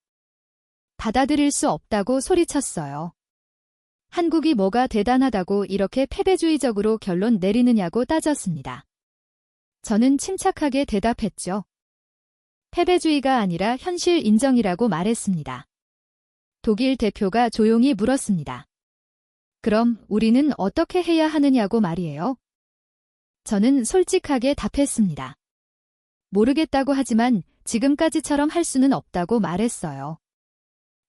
받아들일 수 없다고 소리쳤어요. 한국이 뭐가 대단하다고 이렇게 패배주의적으로 결론 내리느냐고 따졌습니다. 저는 침착하게 대답했죠. 패배주의가 아니라 현실 인정이라고 말했습니다. 독일 대표가 조용히 물었습니다. 그럼 우리는 어떻게 해야 하느냐고 말이에요? 저는 솔직하게 답했습니다. 모르겠다고 하지만 지금까지처럼 할 수는 없다고 말했어요.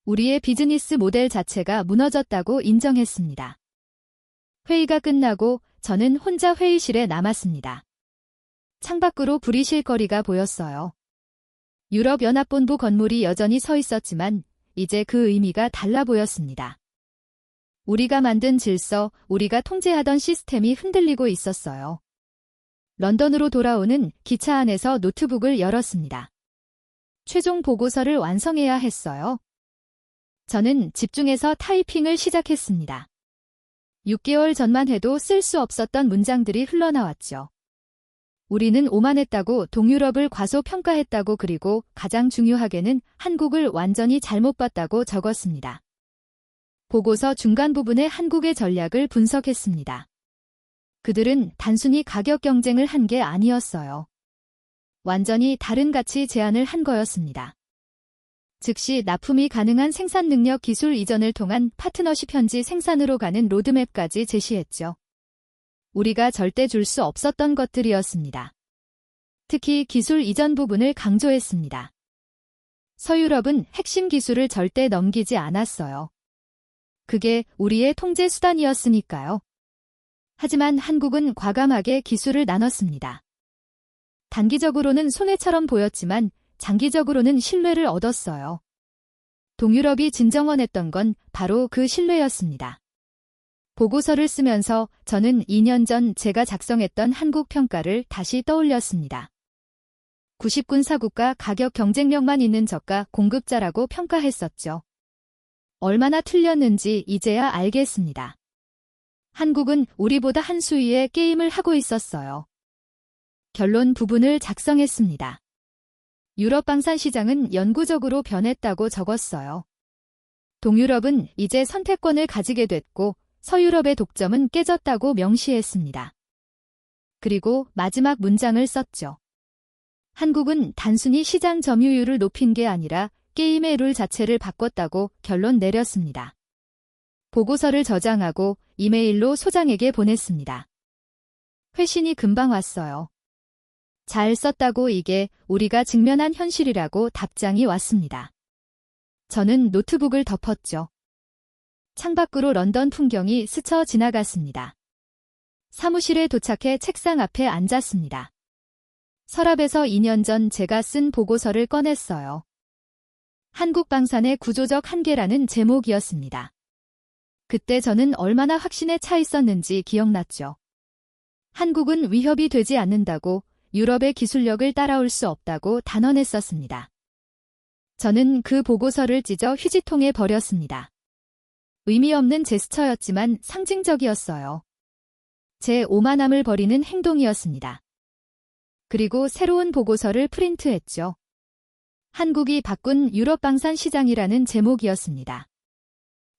우리의 비즈니스 모델 자체가 무너졌다고 인정했습니다. 회의가 끝나고 저는 혼자 회의실에 남았습니다. 창밖으로 불이 쉴 거리가 보였어요. 유럽연합본부 건물이 여전히 서 있었지만 이제 그 의미가 달라 보였습니다. 우리가 만든 질서, 우리가 통제하던 시스템이 흔들리고 있었어요. 런던으로 돌아오는 기차 안에서 노트북을 열었습니다. 최종 보고서를 완성해야 했어요. 저는 집중해서 타이핑을 시작했습니다. 6개월 전만 해도 쓸 수 없었던 문장들이 흘러나왔죠. 우리는 오만했다고 동유럽을 과소평가했다고 그리고 가장 중요하게는 한국을 완전히 잘못 봤다고 적었습니다. 보고서 중간 부분에 한국의 전략을 분석했습니다. 그들은 단순히 가격 경쟁을 한 게 아니었어요. 완전히 다른 가치 제안을 한 거였습니다. 즉시 납품이 가능한 생산 능력 기술 이전을 통한 파트너십 현지 생산으로 가는 로드맵까지 제시했죠. 우리가 절대 줄 수 없었던 것들이었습니다. 특히 기술 이전 부분을 강조했습니다. 서유럽은 핵심 기술을 절대 넘기지 않았어요. 그게 우리의 통제 수단이었으니까요. 하지만 한국은 과감하게 기술을 나눴습니다. 단기적으로는 손해처럼 보였지만 장기적으로는 신뢰를 얻었어요. 동유럽이 진정 원했던 건 바로 그 신뢰였습니다. 보고서를 쓰면서 저는 2년 전 제가 작성했던 한국 평가를 다시 떠올렸습니다. 90군 사국가 가격 경쟁력만 있는 저가 공급자라고 평가했었죠. 얼마나 틀렸는지 이제야 알겠습니다. 한국은 우리보다 한 수위의 게임을 하고 있었어요. 결론 부분을 작성했습니다. 유럽 방산 시장은 영구적으로 변했다고 적었어요. 동유럽은 이제 선택권을 가지게 됐고 서유럽의 독점은 깨졌다고 명시했습니다. 그리고 마지막 문장을 썼죠. 한국은 단순히 시장 점유율을 높인 게 아니라 게임의 룰 자체를 바꿨다고 결론 내렸습니다. 보고서를 저장하고 이메일로 소장에게 보냈습니다. 회신이 금방 왔어요. 잘 썼다고 이게 우리가 직면한 현실이라고 답장이 왔습니다. 저는 노트북을 덮었죠. 창밖으로 런던 풍경이 스쳐 지나갔습니다. 사무실에 도착해 책상 앞에 앉았습니다. 서랍에서 2년 전 제가 쓴 보고서를 꺼냈어요. 한국 방산의 구조적 한계라는 제목이었습니다. 그때 저는 얼마나 확신에 차 있었는지 기억났죠. 한국은 위협이 되지 않는다고, 유럽의 기술력을 따라올 수 없다고 단언했었습니다. 저는 그 보고서를 찢어 휴지통에 버렸습니다. 의미 없는 제스처였지만 상징적이었어요. 제 오만함을 버리는 행동이었습니다. 그리고 새로운 보고서를 프린트했죠. 한국이 바꾼 유럽 방산 시장이라는 제목이었습니다.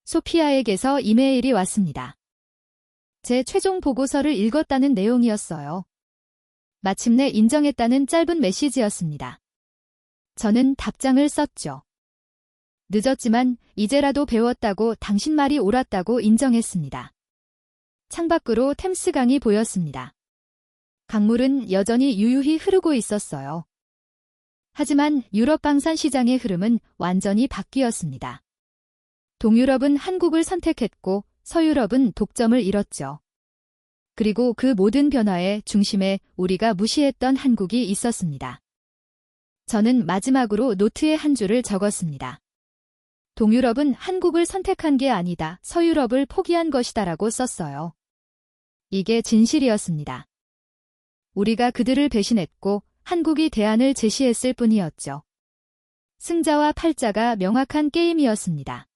소피아에게서 이메일이 왔습니다. 제 최종 보고서를 읽었다는 내용이었어요. 마침내 인정했다는 짧은 메시지였습니다. 저는 답장을 썼죠. 늦었지만 이제라도 배웠다고 당신 말이 옳았다고 인정했습니다. 창밖으로 템스강이 보였습니다. 강물은 여전히 유유히 흐르고 있었어요. 하지만 유럽 방산 시장의 흐름은 완전히 바뀌었습니다. 동유럽은 한국을 선택했고 서유럽은 독점을 잃었죠. 그리고 그 모든 변화의 중심에 우리가 무시했던 한국이 있었습니다. 저는 마지막으로 노트에 한 줄을 적었습니다. 동유럽은 한국을 선택한 게 아니다. 서유럽을 포기한 것이다라고 썼어요. 이게 진실이었습니다. 우리가 그들을 배신했고 한국이 대안을 제시했을 뿐이었죠. 승자와 팔자가 명확한 게임이었습니다.